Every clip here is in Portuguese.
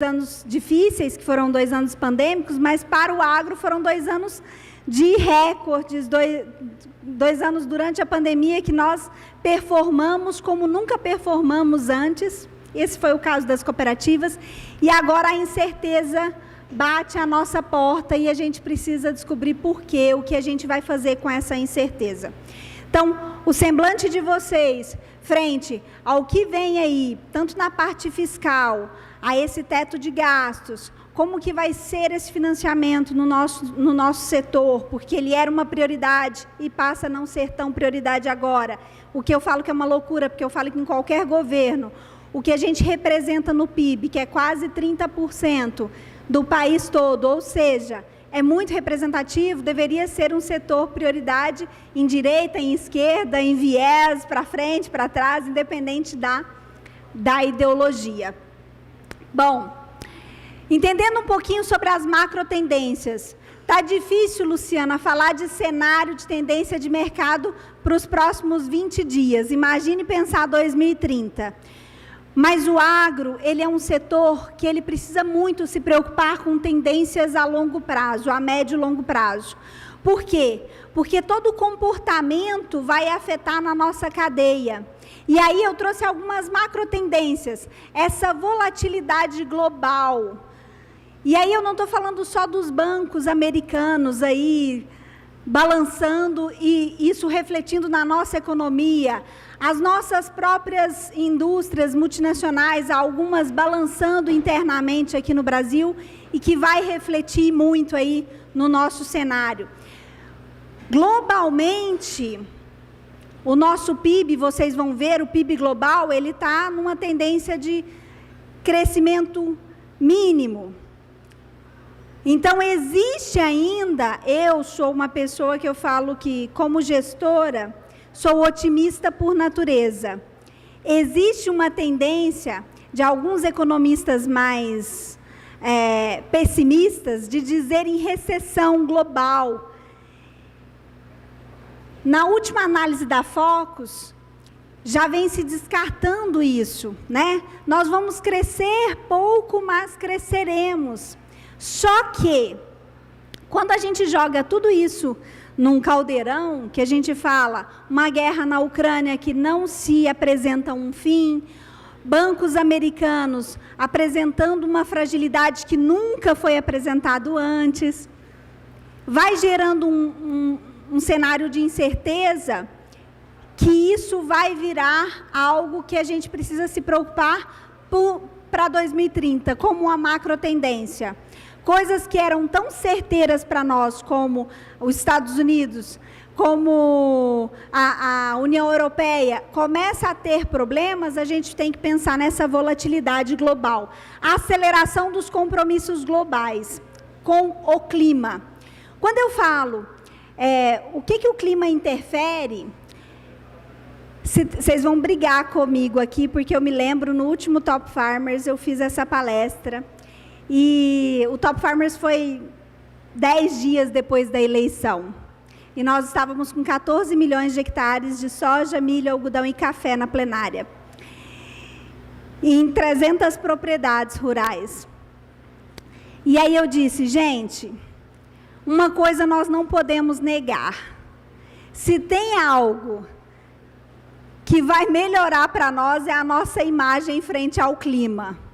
anos difíceis, que foram 2 anos pandêmicos, mas para o agro foram 2 anos de recordes, 2 anos durante a pandemia que nós performamos como nunca performamos antes. Esse foi o caso das cooperativas. E agora a incerteza bate à nossa porta e a gente precisa descobrir por quê, o que a gente vai fazer com essa incerteza. Então, o semblante de vocês, frente ao que vem aí, tanto na parte fiscal, a esse teto de gastos, como que vai ser esse financiamento no nosso setor, porque ele era uma prioridade e passa a não ser tão prioridade agora. O que eu falo que é uma loucura, porque eu falo que em qualquer governo, o que a gente representa no PIB, que é quase 30% do país todo, ou seja, é muito representativo, deveria ser um setor prioridade em direita, em esquerda, em viés, para frente, para trás, independente da ideologia. Bom, entendendo um pouquinho sobre as macro tendências, está difícil, Luciana, falar de cenário de tendência de mercado para os próximos 20 dias. Imagine pensar 2030. Mas o agro, ele é um setor que ele precisa muito se preocupar com tendências a longo prazo, a médio e longo prazo. Por quê? Porque todo comportamento vai afetar na nossa cadeia. E aí eu trouxe algumas macro tendências, essa volatilidade global. E aí eu não estou falando só dos bancos americanos aí, balançando e isso refletindo na nossa economia, as nossas próprias indústrias multinacionais, algumas balançando internamente aqui no Brasil e que vai refletir muito aí no nosso cenário. Globalmente, o nosso PIB, vocês vão ver, o PIB global, ele está numa tendência de crescimento mínimo. Então, existe ainda, eu sou uma pessoa que eu falo que, como gestora, sou otimista por natureza. Existe uma tendência de alguns economistas mais pessimistas de dizerem recessão global. Na última análise da Focus, já vem se descartando isso, né? Nós vamos crescer pouco, mas cresceremos. Só que, quando a gente joga tudo isso num caldeirão, que a gente fala, uma guerra na Ucrânia que não se apresenta um fim, bancos americanos apresentando uma fragilidade que nunca foi apresentado antes, vai gerando um cenário de incerteza, que isso vai virar algo que a gente precisa se preocupar para 2030, como uma macro tendência. Coisas que eram tão certeiras para nós, como os Estados Unidos, como a União Europeia, começa a ter problemas, a gente tem que pensar nessa volatilidade global. A aceleração dos compromissos globais com o clima. Quando eu falo o que o clima interfere, vocês vão brigar comigo aqui, porque eu me lembro, no último Top Farmers, eu fiz essa palestra, e o Top Farmers foi 10 dias depois da eleição. E nós estávamos com 14 milhões de hectares de soja, milho, algodão e café na plenária. E em 300 propriedades rurais. E aí eu disse, gente, uma coisa nós não podemos negar. Se tem algo que vai melhorar para nós, é a nossa imagem frente ao clima.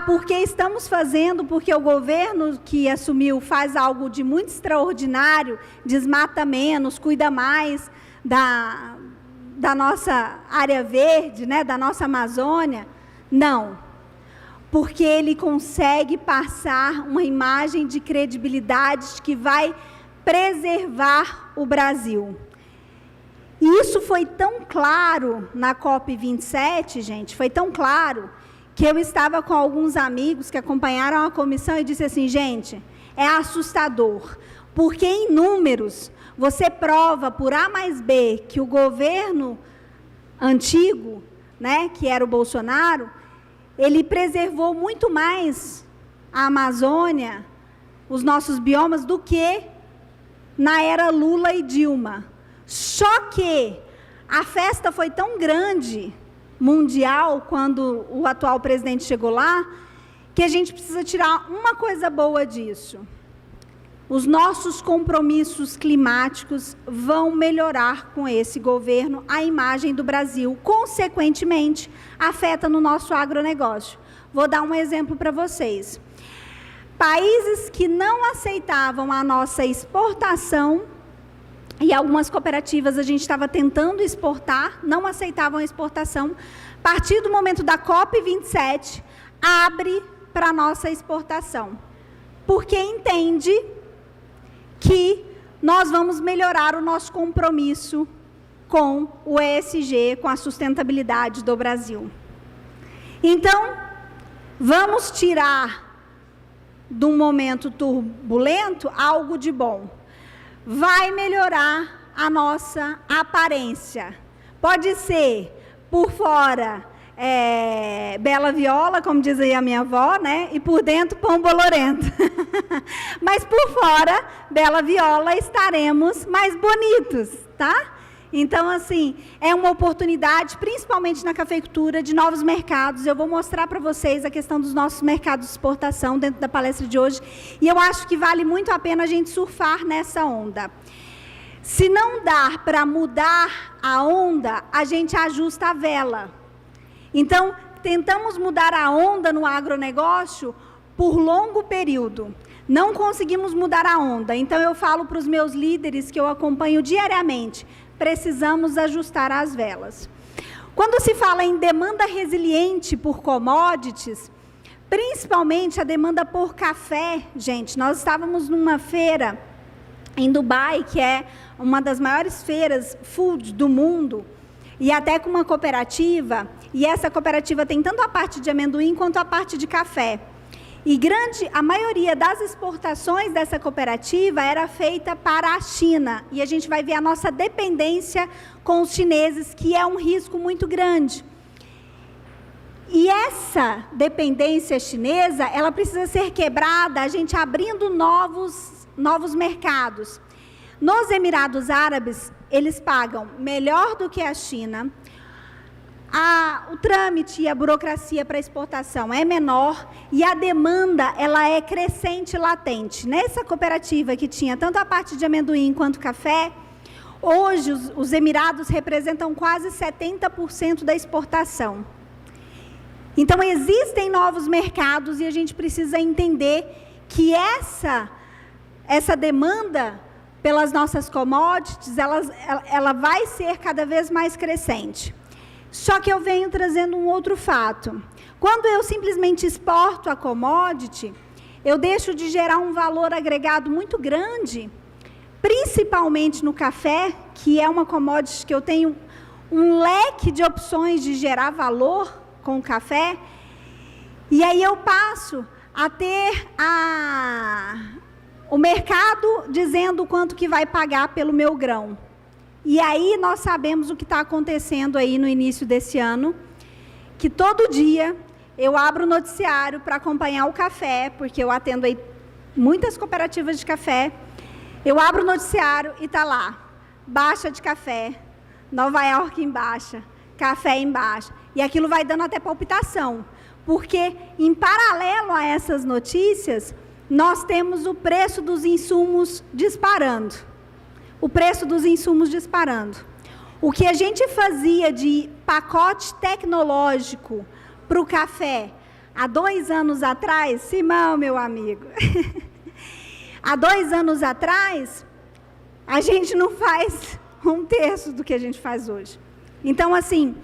Porque estamos fazendo, porque o governo que assumiu faz algo de muito extraordinário, desmata menos, cuida mais da nossa área verde, né, da nossa Amazônia. Não, porque ele consegue passar uma imagem de credibilidade que vai preservar o Brasil. E isso foi tão claro na COP27, gente, foi tão claro, que eu estava com alguns amigos que acompanharam a comissão e disse assim, gente, é assustador, porque em números, você prova por A mais B que o governo antigo, né, que era o Bolsonaro, ele preservou muito mais a Amazônia, os nossos biomas, do que na era Lula e Dilma. Só que a festa foi tão grande, mundial, quando o atual presidente chegou lá, que a gente precisa tirar uma coisa boa disso. Os nossos compromissos climáticos vão melhorar com esse governo a imagem do Brasil. Consequentemente, afeta no nosso agronegócio. Vou dar um exemplo para vocês. Países que não aceitavam a nossa exportação, e algumas cooperativas a gente estava tentando exportar, não aceitavam a exportação. A partir do momento da COP27, abre para a nossa exportação. Porque entende que nós vamos melhorar o nosso compromisso com o ESG, com a sustentabilidade do Brasil. Então, vamos tirar de um momento turbulento algo de bom. Vai melhorar a nossa aparência. Pode ser por fora bela viola, como diz aí a minha avó, né? E por dentro pão bolorento. Mas por fora, bela viola, estaremos mais bonitos, tá? Então, assim, é uma oportunidade, principalmente na cafeicultura, de novos mercados. Eu vou mostrar para vocês a questão dos nossos mercados de exportação dentro da palestra de hoje. E eu acho que vale muito a pena a gente surfar nessa onda. Se não dar para mudar a onda, a gente ajusta a vela. Então, tentamos mudar a onda no agronegócio por longo período. Não conseguimos mudar a onda. Então, eu falo para os meus líderes que eu acompanho diariamente, precisamos ajustar as velas. Quando se fala em demanda resiliente por commodities, principalmente a demanda por café, gente, nós estávamos numa feira em Dubai, que é uma das maiores feiras food do mundo, e até com uma cooperativa, e essa cooperativa tem tanto a parte de amendoim quanto a parte de café. E a maioria das exportações dessa cooperativa era feita para a China. E a gente vai ver a nossa dependência com os chineses, que é um risco muito grande. E essa dependência chinesa, ela precisa ser quebrada, a gente abrindo novos mercados. Nos Emirados Árabes, eles pagam melhor do que a China. O trâmite e a burocracia para exportação é menor e a demanda ela é crescente e latente. Nessa cooperativa que tinha tanto a parte de amendoim quanto café, hoje os Emirados representam quase 70% da exportação. Então, existem novos mercados e a gente precisa entender que essa demanda pelas nossas commodities, ela vai ser cada vez mais crescente. Só que eu venho trazendo um outro fato. Quando eu simplesmente exporto a commodity, eu deixo de gerar um valor agregado muito grande, principalmente no café, que é uma commodity que eu tenho um leque de opções de gerar valor com o café, e aí eu passo a ter o mercado dizendo quanto que vai pagar pelo meu grão. E aí nós sabemos o que está acontecendo aí no início desse ano, que todo dia eu abro o noticiário para acompanhar o café, porque eu atendo aí muitas cooperativas de café, eu abro o noticiário e está lá, baixa de café, Nova York em baixa, café em baixa, e aquilo vai dando até palpitação, porque em paralelo a essas notícias, nós temos o preço dos insumos disparando. O preço dos insumos disparando. O que a gente fazia de pacote tecnológico para o café há 2 anos atrás, Simão, meu amigo, há 2 anos atrás, a gente não faz 1/3 do que a gente faz hoje. Então, assim,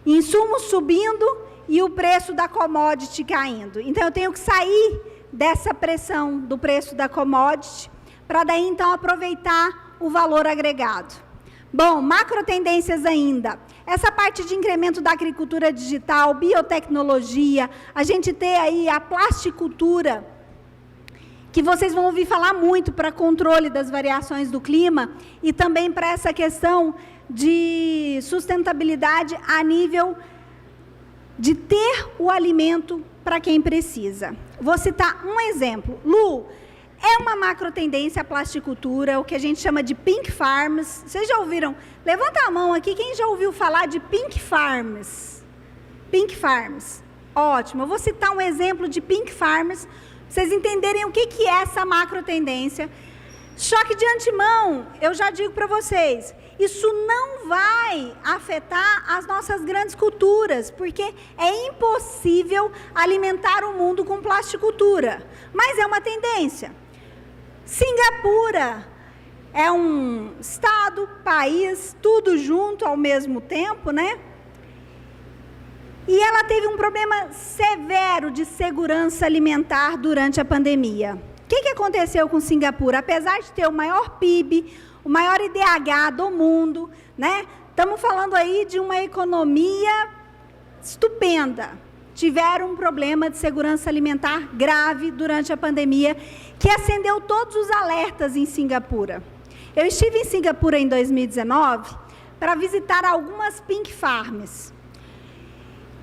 insumos subindo e o preço da commodity caindo. Então, eu tenho que sair dessa pressão do preço da commodity para daí, então, aproveitar o valor agregado. Bom, macro tendências ainda. Essa parte de incremento da agricultura digital, biotecnologia, a gente tem aí a plasticultura, que vocês vão ouvir falar muito para controle das variações do clima e também para essa questão de sustentabilidade a nível de ter o alimento para quem precisa. Vou citar um exemplo. Lu, é uma macro tendência a plasticultura, o que a gente chama de pink farms. Vocês já ouviram? Levanta a mão aqui, quem já ouviu falar de pink farms? Pink farms. Ótimo. Eu vou citar um exemplo de Pink Farmers, para vocês entenderem o que é essa macro tendência. Só que de antemão, eu já digo para vocês, isso não vai afetar as nossas grandes culturas, porque é impossível alimentar o mundo com plasticultura. Mas é uma tendência. Singapura é um estado, país, tudo junto ao mesmo tempo, né? E ela teve um problema severo de segurança alimentar durante a pandemia. O que aconteceu com Singapura? Apesar de ter o maior PIB, o maior IDH do mundo, né? Estamos falando aí de uma economia estupenda. Tiveram um problema de segurança alimentar grave durante a pandemia, que acendeu todos os alertas em Singapura. Eu estive em Singapura em 2019 para visitar algumas Pink Farms.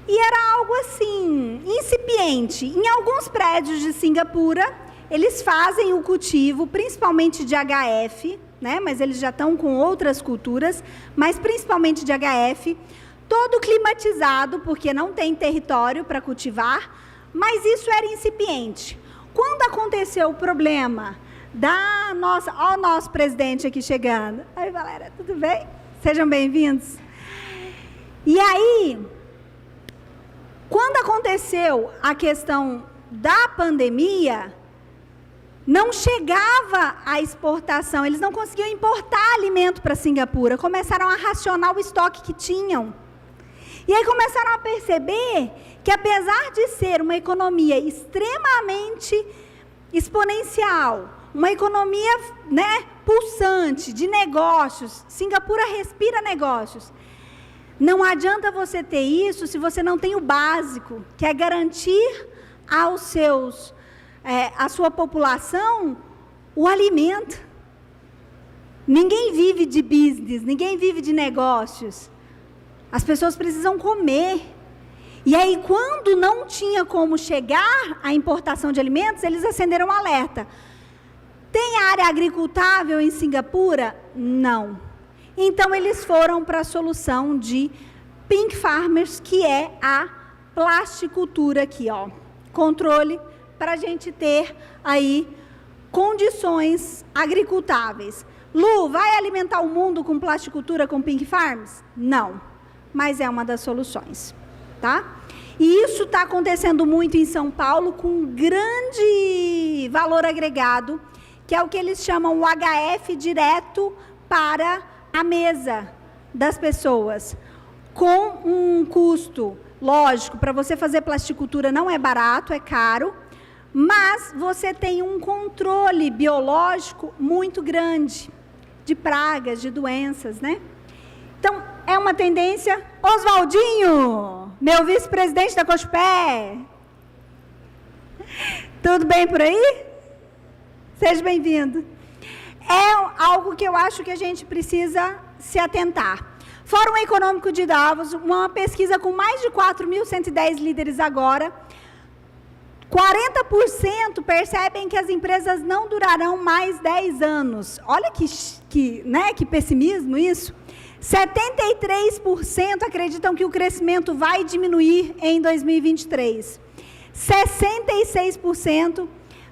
E era algo assim, incipiente. Em alguns prédios de Singapura, eles fazem o cultivo, principalmente de HF, né? Mas eles já estão com outras culturas, mas principalmente de HF, todo climatizado, porque não tem território para cultivar, mas isso era incipiente. Quando aconteceu o problema da nossa... Ó o nosso presidente aqui chegando. Oi, galera, tudo bem? Sejam bem-vindos. E aí, quando aconteceu a questão da pandemia, não chegava a exportação, eles não conseguiam importar alimento para Singapura, começaram a racionar o estoque que tinham. E aí começaram a perceber que, apesar de ser uma economia extremamente exponencial, uma economia, né, pulsante, de negócios, Singapura respira negócios, não adianta você ter isso se você não tem o básico, que é garantir aos seus, à sua população o alimento. Ninguém vive de business, ninguém vive de negócios. As pessoas precisam comer. E aí, quando não tinha como chegar a importação de alimentos, eles acenderam um alerta. Tem área agricultável em Singapura? Não. Então, eles foram para a solução de Pink Farmers, que é a plasticultura aqui, ó. Controle para a gente ter aí condições agricultáveis. Lu, vai alimentar o mundo com plasticultura, com Pink Farms? Não, mas é uma das soluções, tá? E isso está acontecendo muito em São Paulo, com um valor agregado, que é o que eles chamam o HF direto para a mesa das pessoas, com um custo, lógico, para você fazer plasticultura não é barato, é caro, mas você tem um controle biológico muito grande, de pragas, de doenças, né? Então, é uma tendência. Oswaldinho, meu vice-presidente da Cochupé. Tudo bem por aí? Seja bem-vindo. É algo que eu acho que a gente precisa se atentar. Fórum Econômico de Davos, uma pesquisa com mais de 4.110 líderes agora, 40% percebem que as empresas não durarão mais 10 anos. Olha que pessimismo isso. 73% acreditam que o crescimento vai diminuir em 2023. 66%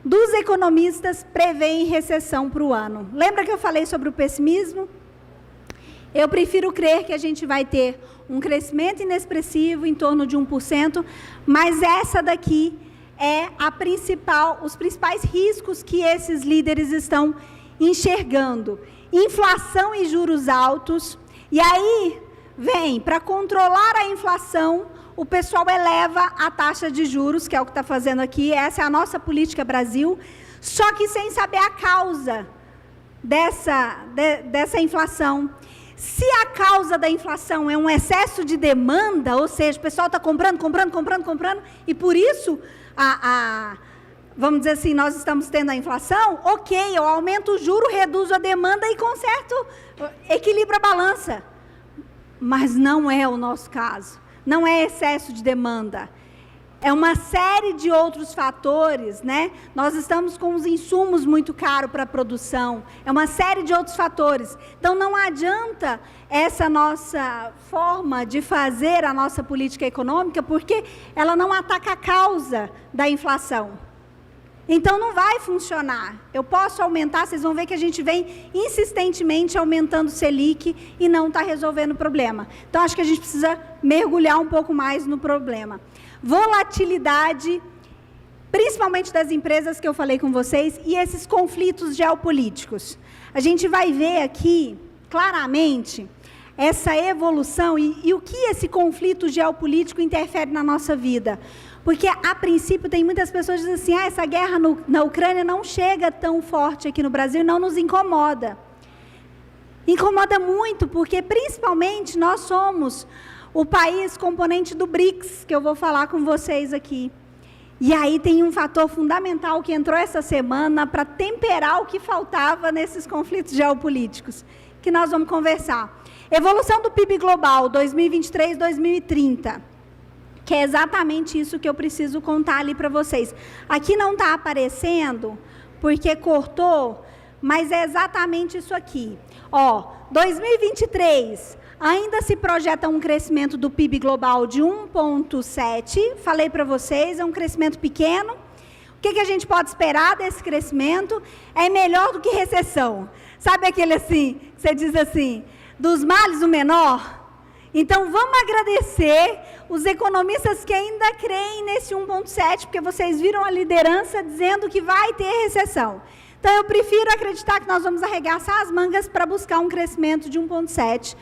dos economistas preveem recessão para o ano. Lembra que eu falei sobre o pessimismo? Eu prefiro crer que a gente vai ter um crescimento inexpressivo, em torno de 1%, mas essa daqui é os principais riscos que esses líderes estão enxergando. Inflação e juros altos. E aí, para controlar a inflação, o pessoal eleva a taxa de juros, que é o que está fazendo aqui, essa é a nossa política Brasil, só que sem saber a causa dessa inflação. Se a causa da inflação é um excesso de demanda, ou seja, o pessoal está comprando, e por isso, vamos dizer assim, nós estamos tendo a inflação, ok, eu aumento o juro, reduzo a demanda e conserto, equilibra a balança. Mas não é o nosso caso. Não é excesso de demanda. é uma série de outros fatores, né? Nós estamos com os insumos muito caros para a produção, é uma série de outros fatores. Então, não adianta essa nossa forma de fazer a nossa política econômica, porque ela não ataca a causa da inflação. Então, não vai funcionar. Eu posso aumentar, vocês vão ver que a gente vem insistentemente aumentando o Selic e não está resolvendo o problema. Então, acho que a gente precisa mergulhar um pouco mais no problema. Volatilidade, principalmente das empresas que eu falei com vocês, e esses conflitos geopolíticos. A gente vai ver aqui, claramente, essa evolução e o que esse conflito geopolítico interfere na nossa vida. Porque, a princípio, tem muitas pessoas que dizem assim, essa guerra na Ucrânia não chega tão forte aqui no Brasil, não nos incomoda. Incomoda muito, porque, principalmente, nós somos o país componente do BRICS, que eu vou falar com vocês aqui. E aí tem um fator fundamental que entrou essa semana para temperar o que faltava nesses conflitos geopolíticos, que nós vamos conversar. Evolução do PIB global, 2023-2030, que é exatamente isso que eu preciso contar ali para vocês. Aqui não está aparecendo, porque cortou, mas é exatamente isso aqui. Ó, 2023... ainda se projeta um crescimento do PIB global de 1,7, falei para vocês, é um crescimento pequeno. O que a gente pode esperar desse crescimento? É melhor do que recessão. Sabe aquele assim, você diz assim, dos males o menor? Então, vamos agradecer os economistas que ainda creem nesse 1,7, porque vocês viram a liderança dizendo que vai ter recessão. Então, eu prefiro acreditar que nós vamos arregaçar as mangas para buscar um crescimento de 1,7%.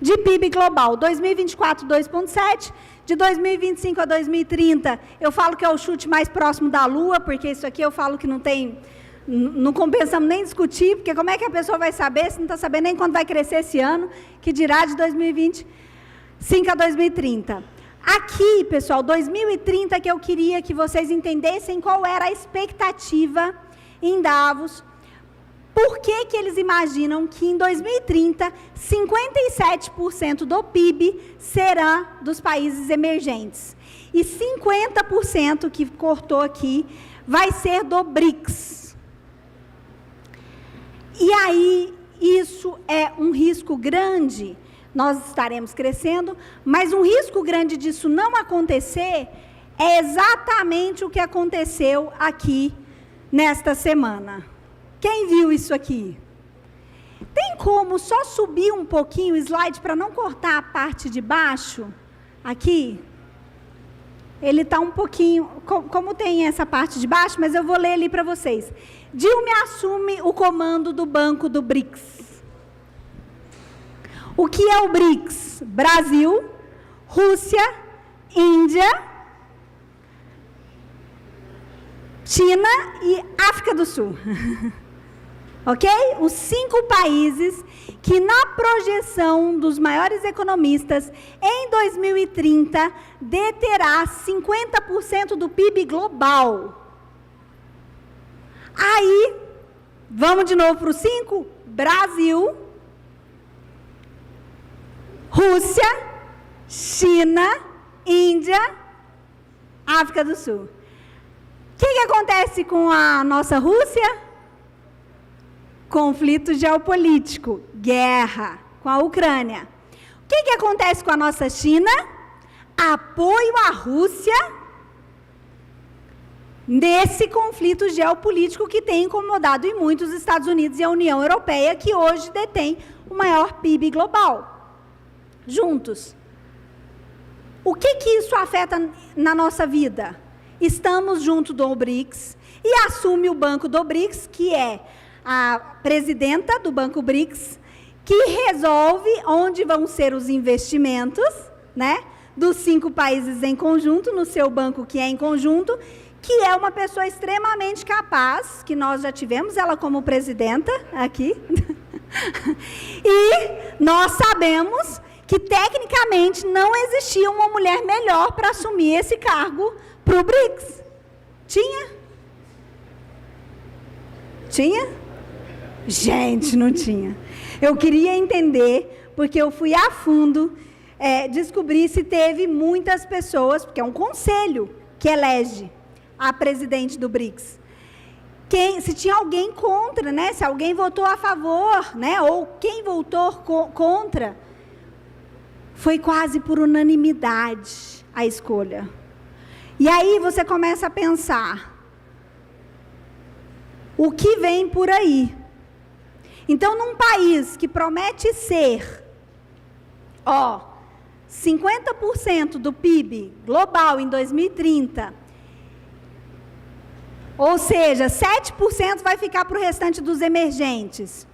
de PIB global, 2024, 2,7%, de 2025 a 2030, eu falo que é o chute mais próximo da Lua, porque isso aqui eu falo que não compensamos nem discutir, porque como é que a pessoa vai saber, se não está sabendo nem quando vai crescer esse ano, que dirá de 2025 a 2030. Aqui, pessoal, 2030, que eu queria que vocês entendessem qual era a expectativa em Davos. Por que eles imaginam que em 2030, 57% do PIB será dos países emergentes? E 50% que cortou aqui vai ser do BRICS. E aí, isso é um risco grande, nós estaremos crescendo, mas um risco grande disso não acontecer é exatamente o que aconteceu aqui nesta semana. Quem viu isso aqui? Tem como só subir um pouquinho o slide para não cortar a parte de baixo? Aqui? Ele está um pouquinho... Como tem essa parte de baixo, mas eu vou ler ali para vocês. Dilma assume o comando do Banco do BRICS. O que é o BRICS? Brasil, Rússia, Índia, China e África do Sul. Ok? Os 5 países que na projeção dos maiores economistas, em 2030, deterá 50% do PIB global. Aí, vamos de novo para os 5? Brasil, Rússia, China, Índia, África do Sul. O que acontece com a nossa Rússia? Conflito geopolítico, guerra com a Ucrânia. O que acontece com a nossa China? Apoio à Rússia nesse conflito geopolítico que tem incomodado em muito os Estados Unidos e a União Europeia, que hoje detém o maior PIB global. Juntos. O que isso afeta na nossa vida? Estamos junto do BRICS e assume o Banco do BRICS, que é a presidenta do Banco BRICS, que resolve onde vão ser os investimentos, né, dos 5 países em conjunto, no seu banco que é em conjunto, que é uma pessoa extremamente capaz, que nós já tivemos ela como presidenta aqui, e nós sabemos que tecnicamente não existia uma mulher melhor para assumir esse cargo para o BRICS. Tinha? Tinha? Gente, não tinha. Eu queria entender, porque eu fui a fundo descobrir se teve muitas pessoas, porque é um conselho que elege a presidente do BRICS. Se tinha alguém contra, né? Se alguém votou a favor, né? Ou quem votou contra, foi quase por unanimidade a escolha. E aí você começa a pensar, o que vem por aí? Então, num país que promete ser, 50% do PIB global em 2030, ou seja, 7% vai ficar para o restante dos emergentes.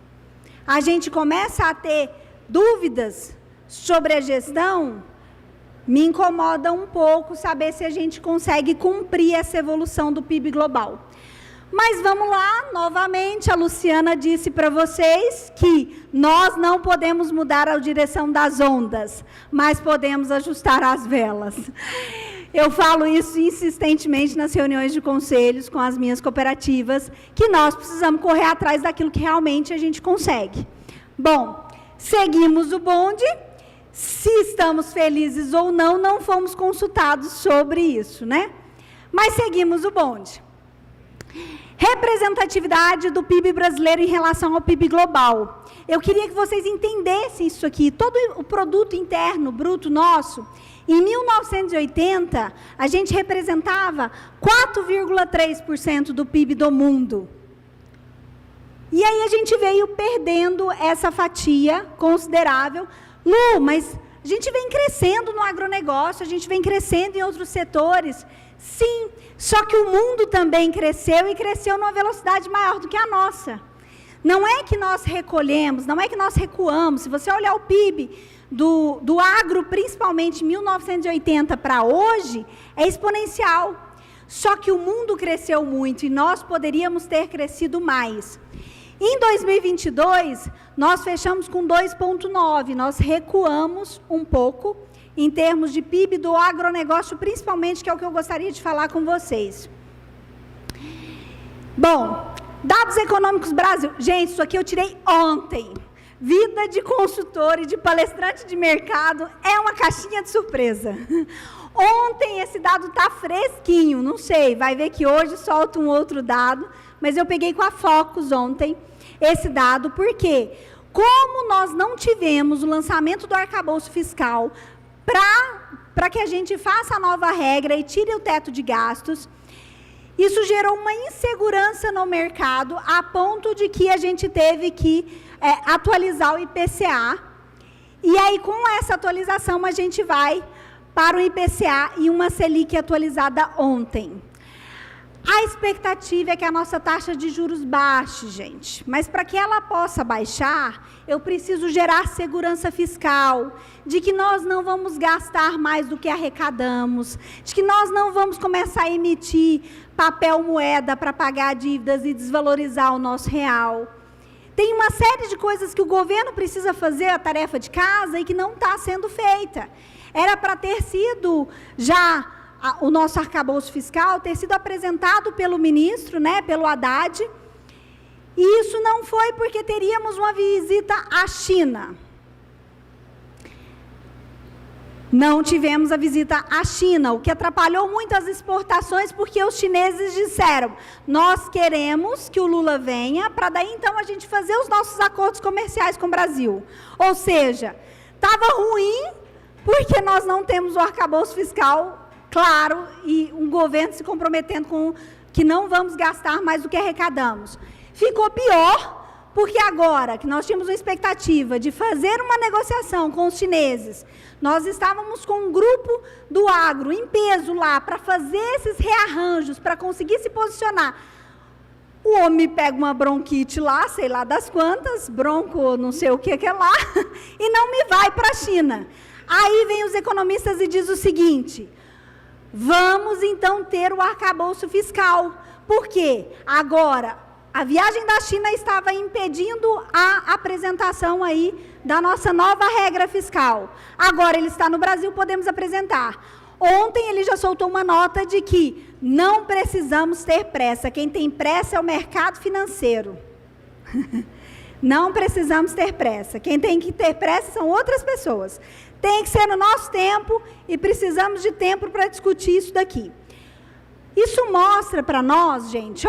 A gente começa a ter dúvidas sobre a gestão, me incomoda um pouco saber se a gente consegue cumprir essa evolução do PIB global. Mas vamos lá, novamente, a Luciana disse para vocês que nós não podemos mudar a direção das ondas, mas podemos ajustar as velas. Eu falo isso insistentemente nas reuniões de conselhos com as minhas cooperativas, que nós precisamos correr atrás daquilo que realmente a gente consegue. Bom, seguimos o bonde. Se estamos felizes ou não, não fomos consultados sobre isso, né? Mas seguimos o bonde. Representatividade do PIB brasileiro em relação ao PIB global. Eu queria que vocês entendessem isso aqui. Todo o produto interno bruto nosso, em 1980, a gente representava 4,3% do PIB do mundo. E aí a gente veio perdendo essa fatia considerável. Lu, mas a gente vem crescendo no agronegócio, a gente vem crescendo em outros setores. Sim, só que o mundo também cresceu e cresceu numa velocidade maior do que a nossa. Não é que nós recolhemos, não é que nós recuamos. Se você olhar o PIB do agro, principalmente em 1980 para hoje, é exponencial. Só que o mundo cresceu muito e nós poderíamos ter crescido mais. Em 2022, nós fechamos com 2,9%, nós recuamos um pouco em termos de PIB do agronegócio, principalmente, que é o que eu gostaria de falar com vocês. Bom, dados econômicos Brasil. Gente, isso aqui eu tirei ontem. Vida de consultor e de palestrante de mercado é uma caixinha de surpresa. Ontem esse dado está fresquinho, não sei, vai ver que hoje solta um outro dado, mas eu peguei com a Focus ontem esse dado, porque como nós não tivemos o lançamento do arcabouço fiscal para que a gente faça a nova regra e tire o teto de gastos, isso gerou uma insegurança no mercado, a ponto de que a gente teve que atualizar o IPCA, e aí com essa atualização a gente vai para o IPCA e uma Selic atualizada ontem. A expectativa é que a nossa taxa de juros baixe, gente. Mas para que ela possa baixar, eu preciso gerar segurança fiscal, de que nós não vamos gastar mais do que arrecadamos, de que nós não vamos começar a emitir papel moeda para pagar dívidas e desvalorizar o nosso real. Tem uma série de coisas que o governo precisa fazer, a tarefa de casa, e que não está sendo feita. Era para ter sido já o nosso arcabouço fiscal, ter sido apresentado pelo ministro, né, pelo Haddad, e isso não foi porque teríamos uma visita à China. Não tivemos a visita à China, o que atrapalhou muito as exportações, porque os chineses disseram, nós queremos que o Lula venha, para daí então a gente fazer os nossos acordos comerciais com o Brasil. Ou seja, estava ruim, porque nós não temos o arcabouço fiscal claro, e um governo se comprometendo com que não vamos gastar mais do que arrecadamos. Ficou pior, porque agora que nós tínhamos uma expectativa de fazer uma negociação com os chineses, nós estávamos com um grupo do agro em peso lá, para fazer esses rearranjos, para conseguir se posicionar. O homem pega uma bronquite lá, sei lá das quantas, bronco não sei o que é lá, e não me vai para a China. Aí vem os economistas e diz o seguinte, vamos então ter o arcabouço fiscal. Por quê? Agora, a viagem da China estava impedindo a apresentação aí da nossa nova regra fiscal. Agora ele está no Brasil, podemos apresentar. Ontem ele já soltou uma nota de que não precisamos ter pressa. Quem tem pressa é o mercado financeiro. Não precisamos ter pressa. Quem tem que ter pressa são outras pessoas. Tem que ser no nosso tempo e precisamos de tempo para discutir isso daqui. Isso mostra para nós, gente,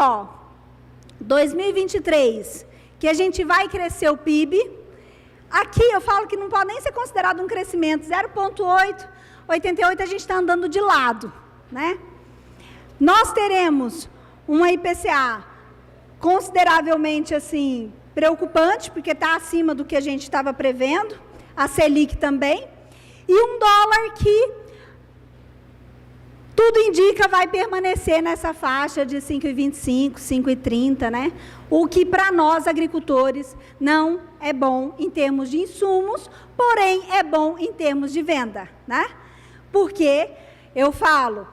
2023, que a gente vai crescer o PIB. Aqui eu falo que não pode nem ser considerado um crescimento, 0,88, a gente está andando de lado, né? Nós teremos uma IPCA consideravelmente, assim, preocupante, porque está acima do que a gente estava prevendo, a Selic também, e um dólar que tudo indica vai permanecer nessa faixa de 5,25, 5,30, né? O que para nós agricultores não é bom em termos de insumos, porém é bom em termos de venda, né? Porque eu falo,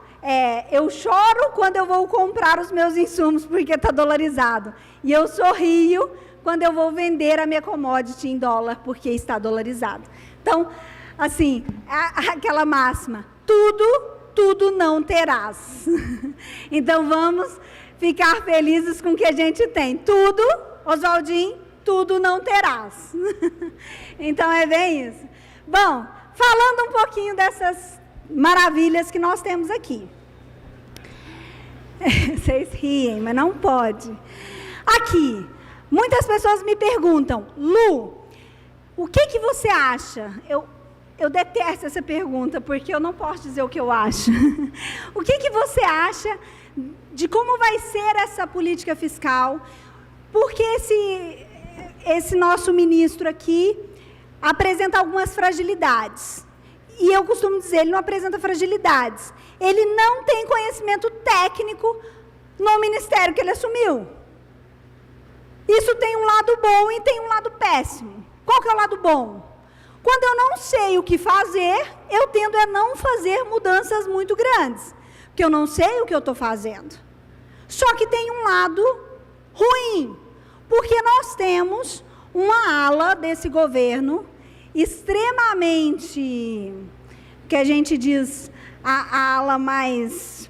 eu choro quando eu vou comprar os meus insumos porque está dolarizado, e eu sorrio quando eu vou vender a minha commodity em dólar porque está dolarizado. Então, assim, aquela máxima, tudo não terás. Então, vamos ficar felizes com o que a gente tem. Tudo, Oswaldinho, tudo não terás. Então, é bem isso. Bom, falando um pouquinho dessas maravilhas que nós temos aqui. Vocês riem, mas não pode. Aqui, muitas pessoas me perguntam, Lu, o que você acha? Eu detesto essa pergunta, porque eu não posso dizer o que eu acho. O que você acha de como vai ser essa política fiscal? Porque esse nosso ministro aqui apresenta algumas fragilidades. E eu costumo dizer, ele não apresenta fragilidades. Ele não tem conhecimento técnico no ministério que ele assumiu. Isso tem um lado bom e tem um lado péssimo. Qual que é o lado bom? Quando eu não sei o que fazer, eu tendo a não fazer mudanças muito grandes. Porque eu não sei o que eu estou fazendo. Só que tem um lado ruim. Porque nós temos uma ala desse governo extremamente, que a gente diz, a ala mais,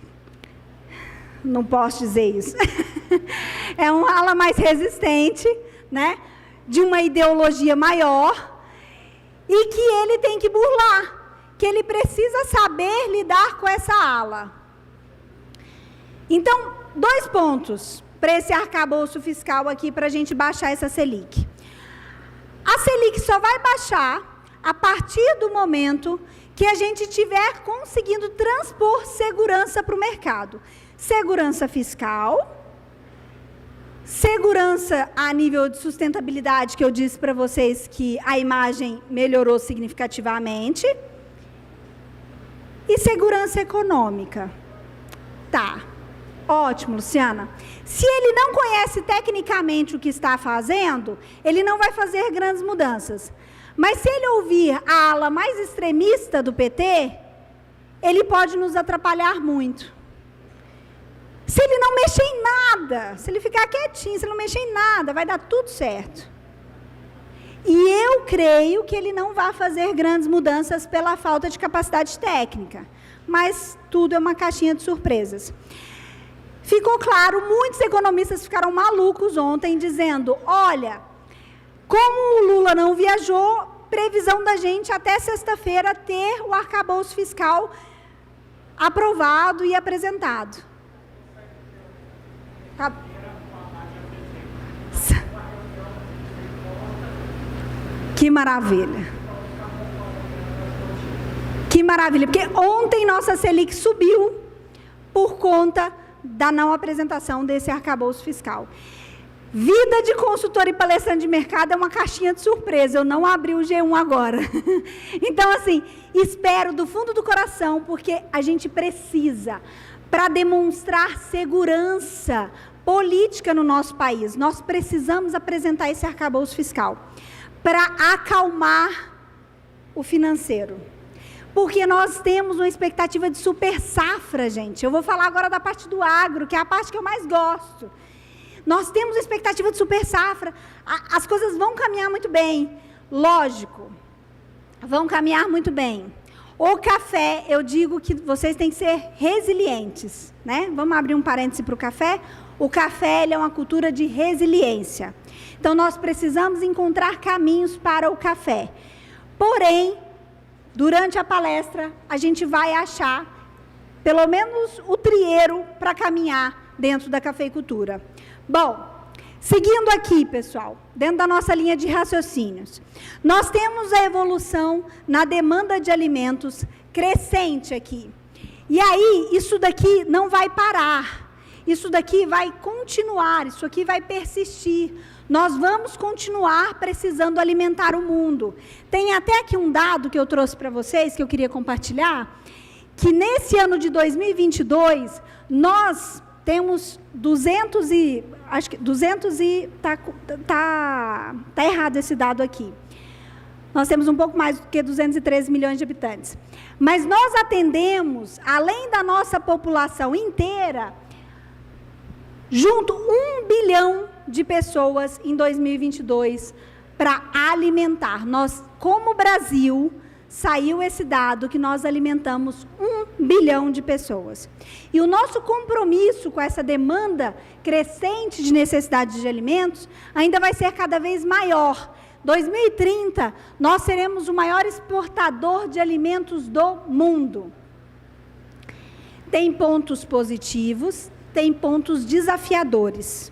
não posso dizer isso, é uma ala mais resistente, né, de uma ideologia maior, e que ele tem que burlar, que ele precisa saber lidar com essa ala. Então, 2 pontos para esse arcabouço fiscal aqui, para a gente baixar essa Selic. A Selic só vai baixar a partir do momento que a gente estiver conseguindo transpor segurança para o mercado. Segurança fiscal, segurança a nível de sustentabilidade, que eu disse para vocês que a imagem melhorou significativamente, e segurança econômica. Tá, ótimo, Luciana. Se ele não conhece tecnicamente o que está fazendo, ele não vai fazer grandes mudanças. Mas se ele ouvir a ala mais extremista do PT, ele pode nos atrapalhar muito. Se ele não mexer em nada, se ele ficar quietinho, se ele não mexer em nada, vai dar tudo certo. E eu creio que ele não vai fazer grandes mudanças pela falta de capacidade técnica. Mas tudo é uma caixinha de surpresas. Ficou claro, muitos economistas ficaram malucos ontem, dizendo, olha, como o Lula não viajou, previsão da gente até sexta-feira ter o arcabouço fiscal aprovado e apresentado. Que maravilha. Que maravilha, porque ontem nossa Selic subiu por conta da não apresentação desse arcabouço fiscal. Vida de consultor e palestrante de mercado é uma caixinha de surpresa, eu não abri o G1 agora. Então, assim, espero do fundo do coração, porque a gente precisa, para demonstrar segurança política no nosso país, nós precisamos apresentar esse arcabouço fiscal, para acalmar o financeiro. Porque nós temos uma expectativa de super safra, gente. Eu vou falar agora da parte do agro, que é a parte que eu mais gosto. Nós temos uma expectativa de super safra. As coisas vão caminhar muito bem. Lógico, vão caminhar muito bem. O café, eu digo que vocês têm que ser resilientes, né? Vamos abrir um parêntese para o café. O café, ele é uma cultura de resiliência. Então, nós precisamos encontrar caminhos para o café. Porém, durante a palestra, a gente vai achar pelo menos o trieiro para caminhar dentro da cafeicultura. Bom, seguindo aqui, pessoal, dentro da nossa linha de raciocínios, nós temos a evolução na demanda de alimentos crescente aqui. E aí, isso daqui não vai parar, isso daqui vai continuar, isso aqui vai persistir. Nós vamos continuar precisando alimentar o mundo. Tem até aqui um dado que eu trouxe para vocês, que eu queria compartilhar, que nesse ano de 2022, nós temos 200 e... Acho que 200 e... Tá errado esse dado aqui. Nós temos um pouco mais do que 213 milhões de habitantes. Mas nós atendemos, além da nossa população inteira, junto 1 bilhão de pessoas em 2022 para alimentar. Nós, como Brasil, saiu esse dado que nós alimentamos 1 bilhão de pessoas. E o nosso compromisso com essa demanda crescente de necessidade de alimentos ainda vai ser cada vez maior. 2030, nós seremos o maior exportador de alimentos do mundo. Tem pontos positivos, tem pontos desafiadores.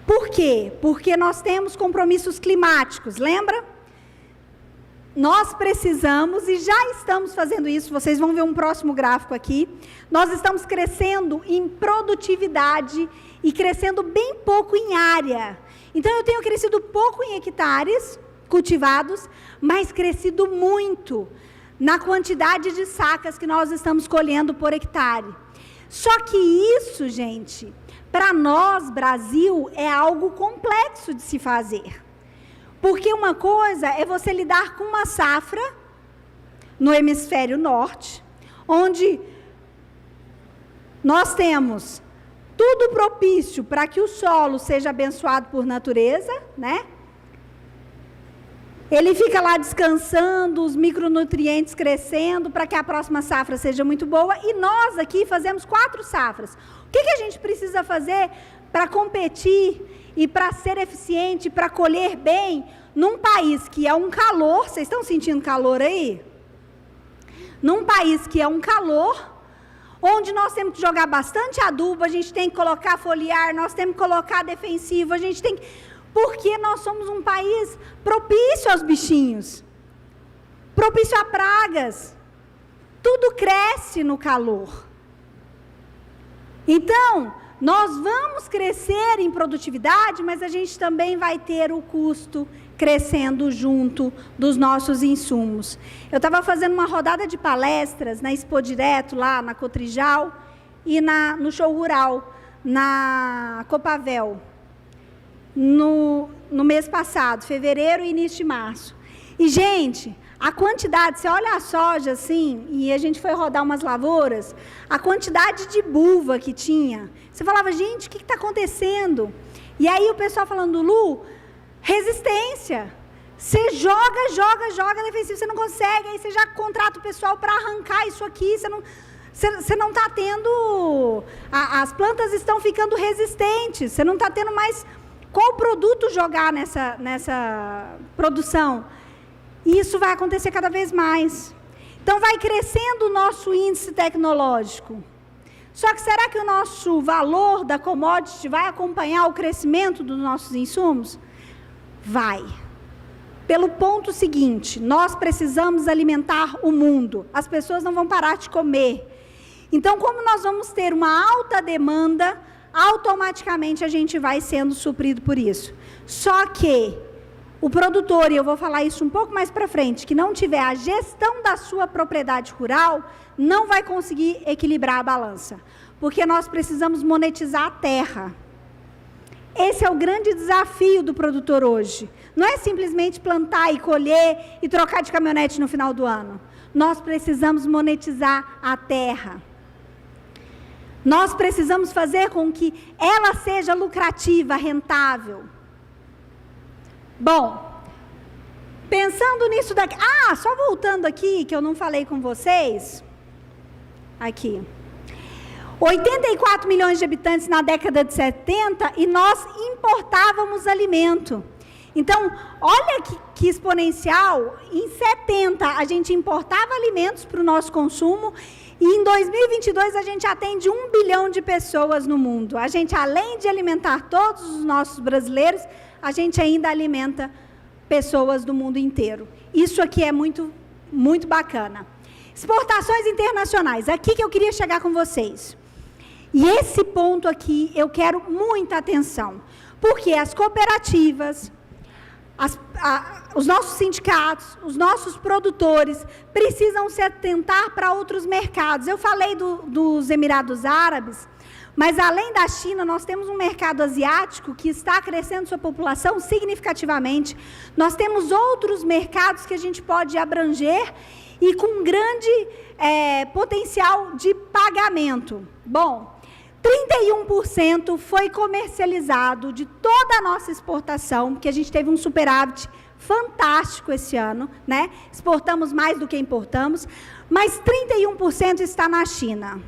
Por quê? Porque nós temos compromissos climáticos, lembra? Nós precisamos, e já estamos fazendo isso, vocês vão ver um próximo gráfico aqui, nós estamos crescendo em produtividade e crescendo bem pouco em área. Então, eu tenho crescido pouco em hectares cultivados, mas crescido muito na quantidade de sacas que nós estamos colhendo por hectare. Só que isso, gente, para nós, Brasil, é algo complexo de se fazer. Porque uma coisa é você lidar com uma safra no hemisfério norte, onde nós temos tudo propício para que o solo seja abençoado por natureza, né? Ele fica lá descansando, os micronutrientes crescendo para que a próxima safra seja muito boa. E nós aqui fazemos 4 safras. O que a gente precisa fazer para competir e para ser eficiente, para colher bem, num país que é um calor, vocês estão sentindo calor aí? Num país que é um calor, onde nós temos que jogar bastante adubo, a gente tem que colocar foliar, nós temos que colocar defensivo, a gente tem que... Porque nós somos um país propício aos bichinhos, propício a pragas. Tudo cresce no calor. Então, nós vamos crescer em produtividade, mas a gente também vai ter o custo crescendo junto dos nossos insumos. Eu estava fazendo uma rodada de palestras na Expo Direto, lá na Cotrijal, e no Show Rural, na Copavel, no mês passado, fevereiro e início de março. E, gente, a quantidade, você olha a soja assim, e a gente foi rodar umas lavouras, a quantidade de buva que tinha, você falava, gente, o que está acontecendo? E aí o pessoal falando, Lu, resistência, você joga defensivo, você não consegue, aí você já contrata o pessoal para arrancar isso aqui, você não está tendo, as plantas estão ficando resistentes, você não está tendo mais qual produto jogar nessa produção. E isso vai acontecer cada vez mais. Então, vai crescendo o nosso índice tecnológico. Só que será que o nosso valor da commodity vai acompanhar o crescimento dos nossos insumos? Vai. Pelo ponto seguinte, nós precisamos alimentar o mundo. As pessoas não vão parar de comer. Então, como nós vamos ter uma alta demanda, automaticamente a gente vai sendo suprido por isso. Só que o produtor, e eu vou falar isso um pouco mais para frente, que não tiver a gestão da sua propriedade rural, não vai conseguir equilibrar a balança. Porque nós precisamos monetizar a terra. Esse é o grande desafio do produtor hoje. Não é simplesmente plantar e colher e trocar de caminhonete no final do ano. Nós precisamos monetizar a terra. Nós precisamos fazer com que ela seja lucrativa, rentável. Bom, pensando nisso daqui... só voltando aqui, que eu não falei com vocês. Aqui. 84 milhões de habitantes na década de 70 e nós importávamos alimento. Então, olha que exponencial. Em 70, a gente importava alimentos para o nosso consumo E em 2022 a gente atende 1 bilhão de pessoas no mundo. A gente, além de alimentar todos os nossos brasileiros, a gente ainda alimenta pessoas do mundo inteiro. Isso aqui é muito, muito bacana. Exportações internacionais, aqui que eu queria chegar com vocês. E esse ponto aqui eu quero muita atenção, porque as cooperativas, os nossos sindicatos, os nossos produtores precisam se atentar para outros mercados. Eu falei dos Emirados Árabes, mas além da China, nós temos um mercado asiático que está crescendo sua população significativamente. Nós temos outros mercados que a gente pode abranger e com grande potencial de pagamento. Bom, 31% foi comercializado de toda a nossa exportação, que a gente teve um superávit fantástico esse ano, né? Exportamos mais do que importamos, mas 31% está na China.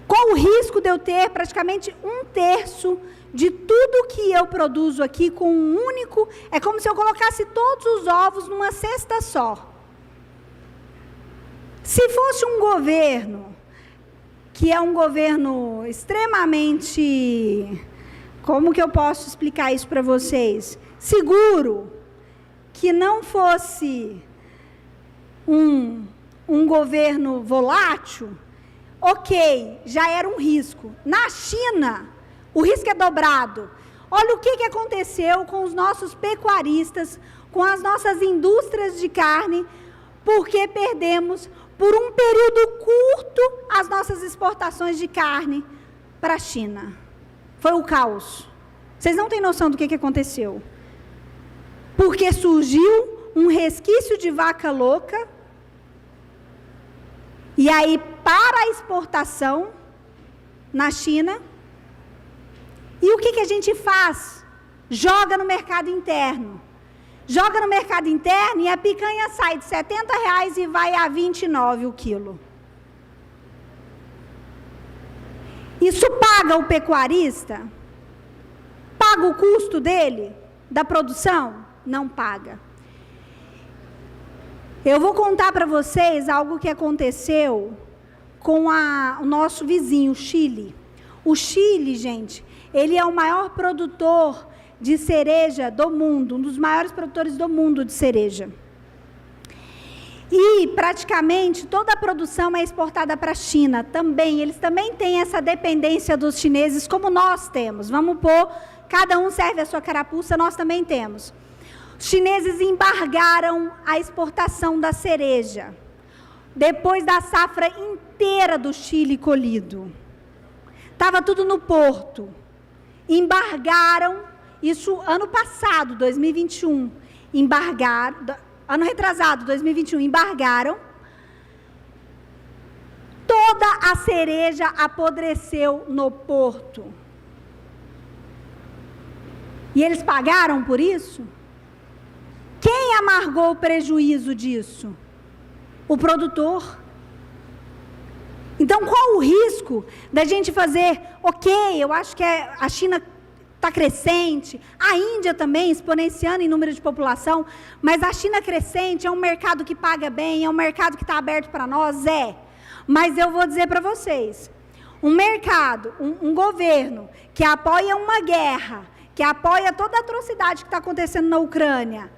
Qual o risco de eu ter praticamente 1/3 de tudo que eu produzo aqui com um único... É como se eu colocasse todos os ovos numa cesta só. Se fosse um governo, que é um governo extremamente... Como que eu posso explicar isso para vocês? Seguro, que não fosse um governo volátil, ok, já era um risco. Na China, o risco é dobrado. Olha o que aconteceu com os nossos pecuaristas, com as nossas indústrias de carne, porque perdemos, por um período curto, as nossas exportações de carne para a China. Foi o caos. Vocês não têm noção do que aconteceu. Porque surgiu um resquício de vaca louca, e aí, para a exportação na China, e o que a gente faz? Joga no mercado interno. Joga no mercado interno e a picanha sai de R$70 e vai a R$29 o quilo. Isso paga o pecuarista? Paga o custo dele, da produção? Não paga. Eu vou contar para vocês algo que aconteceu com o nosso vizinho, o Chile. O Chile, gente, ele é o maior produtor de cereja do mundo, um dos maiores produtores do mundo de cereja. E, praticamente, toda a produção é exportada para a China também. Eles também têm essa dependência dos chineses, como nós temos. Vamos pôr, cada um serve a sua carapuça, nós também temos. Os chineses embargaram a exportação da cereja, depois da safra inteira do Chile colhido. Estava tudo no porto. Embargaram, isso ano passado, 2021, embargaram, ano retrasado, 2021, embargaram. Toda a cereja apodreceu no porto. E eles pagaram por isso? Quem amargou o prejuízo disso? O produtor. Então, qual o risco da gente fazer, ok, eu acho que a China está crescente, a Índia também exponenciando em número de população, mas a China crescente é um mercado que paga bem, é um mercado que está aberto para nós, mas eu vou dizer para vocês, um mercado, um governo que apoia uma guerra, que apoia toda a atrocidade que está acontecendo na Ucrânia,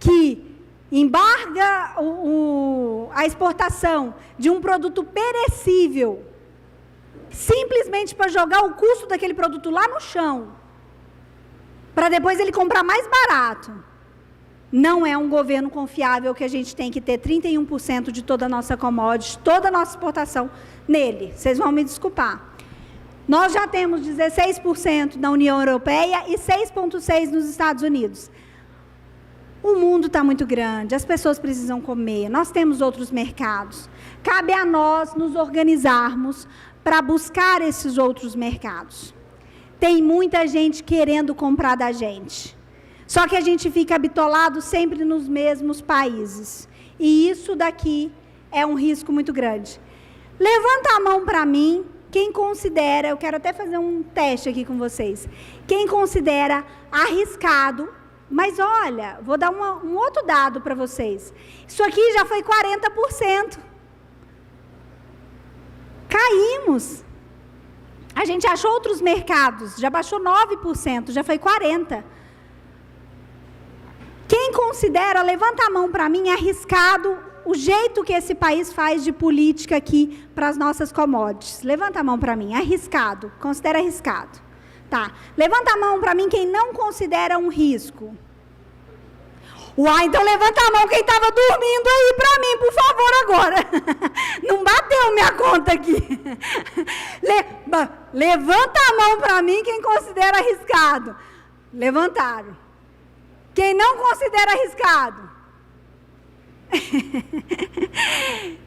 que embarga a exportação de um produto perecível, simplesmente para jogar o custo daquele produto lá no chão, para depois ele comprar mais barato. Não é um governo confiável que a gente tem que ter 31% de toda a nossa commodity, toda a nossa exportação nele. Vocês vão me desculpar. Nós já temos 16% na União Europeia e 6,6% nos Estados Unidos. O mundo está muito grande, as pessoas precisam comer, nós temos outros mercados. Cabe a nós nos organizarmos para buscar esses outros mercados. Tem muita gente querendo comprar da gente. Só que a gente fica bitolado sempre nos mesmos países. E isso daqui é um risco muito grande. Levanta a mão para mim, quem considera, eu quero até fazer um teste aqui com vocês, quem considera arriscado, mas olha, vou dar um outro dado para vocês. Isso aqui já foi 40%. Caímos. A gente achou outros mercados, já baixou 9%, já foi 40%. Quem considera, levanta a mão para mim, arriscado o jeito que esse país faz de política aqui para as nossas commodities. Levanta a mão para mim, arriscado, considera arriscado. Tá. Levanta a mão para mim quem não considera um risco. Uai, então levanta a mão quem estava dormindo aí para mim, por favor, agora. Não bateu minha conta aqui. Levanta a mão para mim quem considera arriscado. Levantaram. Quem não considera arriscado?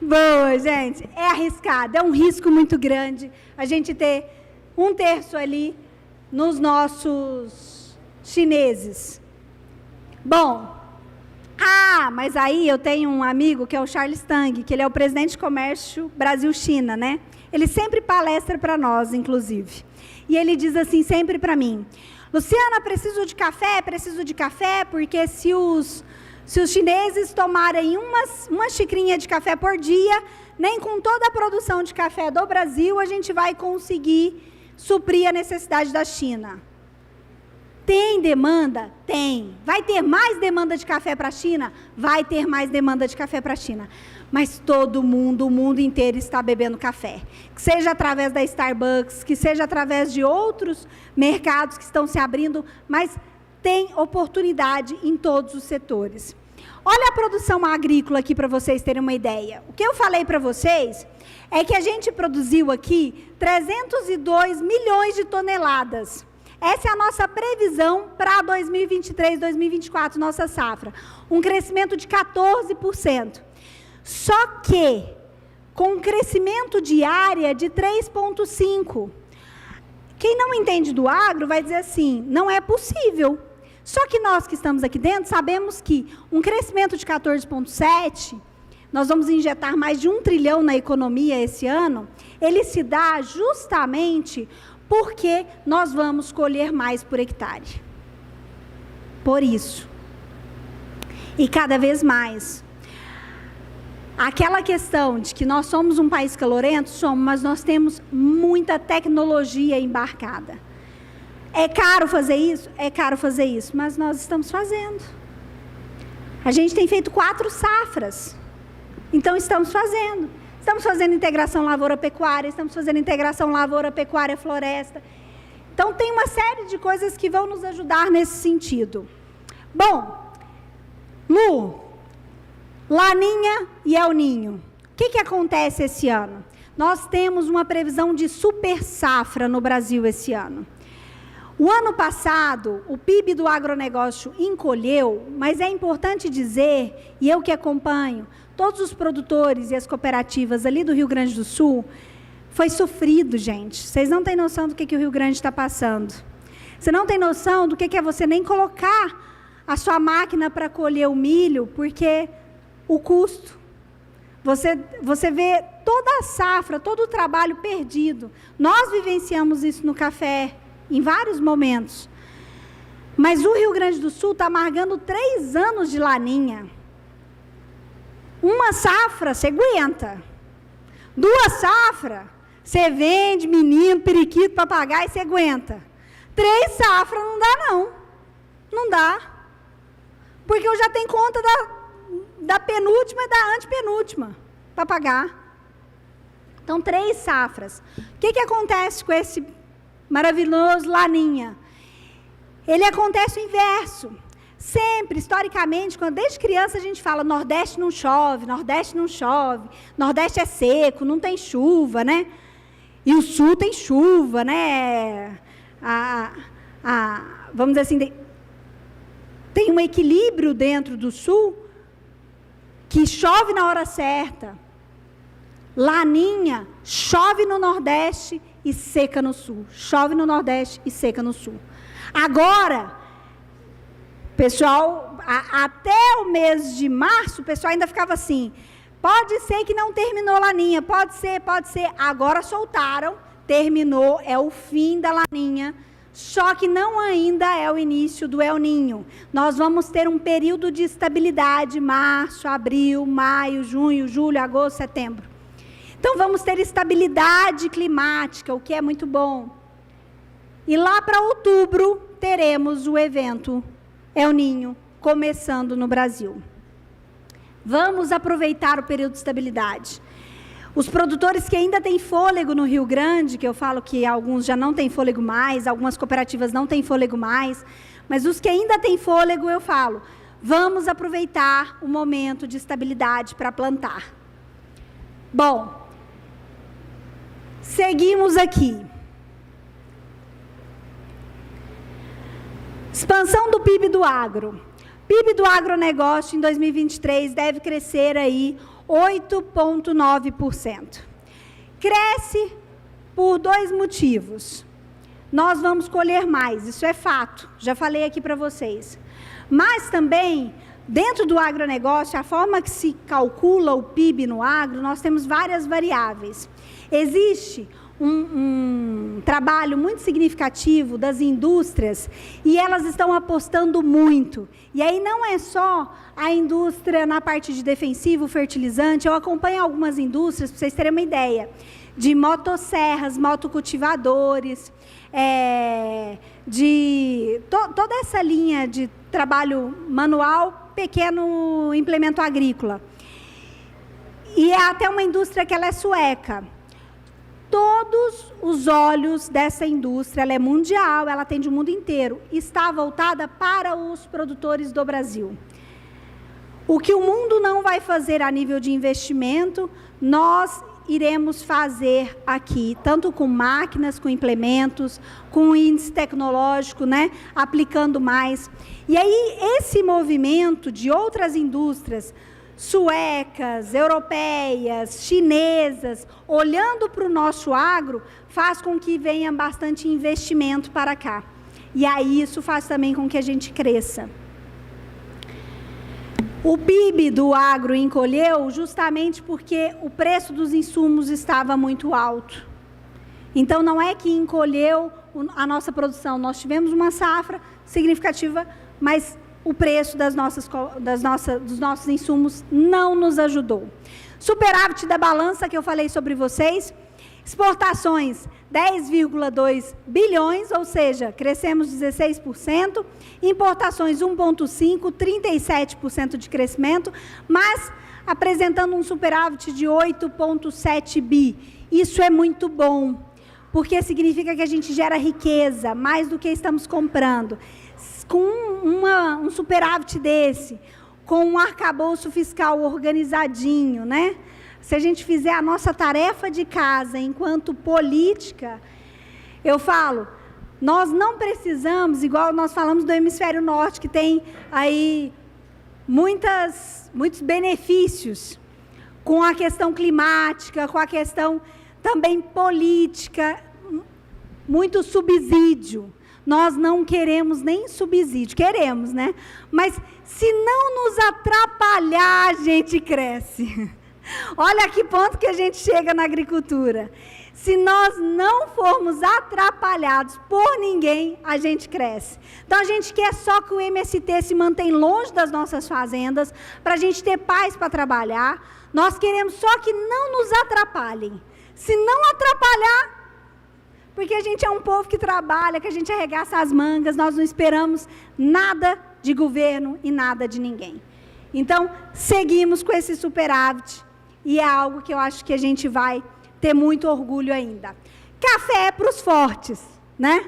Boa, gente. É arriscado, é um risco muito grande a gente ter 1/3 ali nos nossos chineses. Bom, mas aí eu tenho um amigo que é o Charles Tang, que ele é o presidente de comércio Brasil-China, né? Ele sempre palestra para nós, inclusive. E ele diz assim sempre para mim: Luciana, preciso de café, porque se os chineses tomarem uma xicrinha de café por dia, nem com toda a produção de café do Brasil, a gente vai conseguir suprir a necessidade da China. Tem demanda? Tem. Vai ter mais demanda de café para a China? Vai ter mais demanda de café para a China. Mas todo mundo, o mundo inteiro está bebendo café. Que seja através da Starbucks, que seja através de outros mercados que estão se abrindo, mas tem oportunidade em todos os setores. Olha a produção agrícola aqui para vocês terem uma ideia. O que eu falei para vocês é que a gente produziu aqui 302 milhões de toneladas. Essa é a nossa previsão para 2023, 2024, nossa safra. Um crescimento de 14%. Só que, com um crescimento de área de 3,5%. Quem não entende do agro vai dizer assim, não é possível. Só que nós que estamos aqui dentro sabemos que um crescimento de 14,7%, nós vamos injetar mais de 1 trilhão na economia esse ano, ele se dá justamente porque nós vamos colher mais por hectare. Por isso. E cada vez mais. Aquela questão de que nós somos um país calorento, somos, mas nós temos muita tecnologia embarcada. É caro fazer isso? É caro fazer isso, mas nós estamos fazendo. A gente tem feito 4 safras. Então, estamos fazendo. Estamos fazendo integração lavoura-pecuária, estamos fazendo integração lavoura-pecuária-floresta. Então, tem uma série de coisas que vão nos ajudar nesse sentido. Bom, Lu, Laninha e El Ninho. O que acontece esse ano? Nós temos uma previsão de super safra no Brasil esse ano. O ano passado, o PIB do agronegócio encolheu, mas é importante dizer, e eu que acompanho, todos os produtores e as cooperativas ali do Rio Grande do Sul, foi sofrido, gente. Vocês não têm noção do que o Rio Grande está passando. Você não tem noção do que é você nem colocar a sua máquina para colher o milho, porque o custo. Você vê toda a safra, todo o trabalho perdido. Nós vivenciamos isso no café, em vários momentos. Mas o Rio Grande do Sul está amargando 3 anos de laninha. Uma safra, você aguenta. 2 safras, você vende, menino, periquito, papagaio, você aguenta. 3 safras não dá, não. Não dá. Porque eu já tenho conta da penúltima e da antepenúltima para pagar. Então, 3 safras. O que acontece com esse maravilhoso laninha? Ele acontece o inverso. Sempre, historicamente, desde criança a gente fala, Nordeste não chove, Nordeste é seco, não tem chuva, né? E o Sul tem chuva, né? Vamos dizer assim, tem um equilíbrio dentro do Sul que chove na hora certa. Laninha chove no Nordeste e seca no Sul. Chove no Nordeste e seca no Sul. Agora, pessoal, até o mês de março, o pessoal ainda ficava assim, pode ser que não terminou laninha, pode ser. Agora soltaram, terminou, é o fim da laninha, só que não ainda é o início do El Ninho. Nós vamos ter um período de estabilidade, março, abril, maio, junho, julho, agosto, setembro. Então, vamos ter estabilidade climática, o que é muito bom. E lá para outubro, teremos o evento El Niño começando no Brasil. Vamos aproveitar o período de estabilidade. Os produtores que ainda têm fôlego no Rio Grande, que eu falo que alguns já não têm fôlego mais, algumas cooperativas não têm fôlego mais, mas os que ainda têm fôlego, eu falo, vamos aproveitar o momento de estabilidade para plantar. Bom, seguimos aqui. Expansão do PIB do agro. PIB do agronegócio em 2023 deve crescer aí 8,9%. Cresce por 2 motivos. Nós vamos colher mais, isso é fato, já falei aqui para vocês. Mas também, dentro do agronegócio, a forma que se calcula o PIB no agro, nós temos várias variáveis. Existe um trabalho muito significativo das indústrias e elas estão apostando muito. E aí não é só a indústria na parte de defensivo, fertilizante, eu acompanho algumas indústrias, para vocês terem uma ideia, de motosserras, motocultivadores, toda essa linha de trabalho manual, pequeno implemento agrícola. E é até uma indústria que ela é sueca. Todos os olhos dessa indústria, ela é mundial, ela atende o mundo inteiro, está voltada para os produtores do Brasil. O que o mundo não vai fazer a nível de investimento, nós iremos fazer aqui, tanto com máquinas, com implementos, com índice tecnológico, né, aplicando mais. E aí, esse movimento de outras indústrias, suecas, europeias, chinesas, olhando para o nosso agro, faz com que venha bastante investimento para cá. E aí isso faz também com que a gente cresça. O PIB do agro encolheu justamente porque o preço dos insumos estava muito alto. Então, não é que encolheu a nossa produção, nós tivemos uma safra significativa, mas o preço dos nossos insumos não nos ajudou. Superávit da balança que eu falei sobre vocês, exportações 10,2 bilhões, ou seja, crescemos 16%, importações 1,5, 37% de crescimento, mas apresentando um superávit de 8,7 bi. Isso é muito bom, porque significa que a gente gera riqueza, mais do que estamos comprando. Com um superávit desse, com um arcabouço fiscal organizadinho, né? Se a gente fizer a nossa tarefa de casa enquanto política, eu falo, nós não precisamos, igual nós falamos do hemisfério norte, que tem aí muitos benefícios com a questão climática, com a questão também política, muito subsídio. Nós não queremos nem subsídio, queremos, né? Mas se não nos atrapalhar, a gente cresce. Olha a que ponto que a gente chega na agricultura. Se nós não formos atrapalhados por ninguém, a gente cresce. Então, a gente quer só que o MST se mantenha longe das nossas fazendas, para a gente ter paz para trabalhar. Nós queremos só que não nos atrapalhem. Se não atrapalhar, porque a gente é um povo que trabalha, que a gente arregaça as mangas, nós não esperamos nada de governo e nada de ninguém. Então, seguimos com esse superávit, e é algo que eu acho que a gente vai ter muito orgulho ainda. Café para os fortes, né?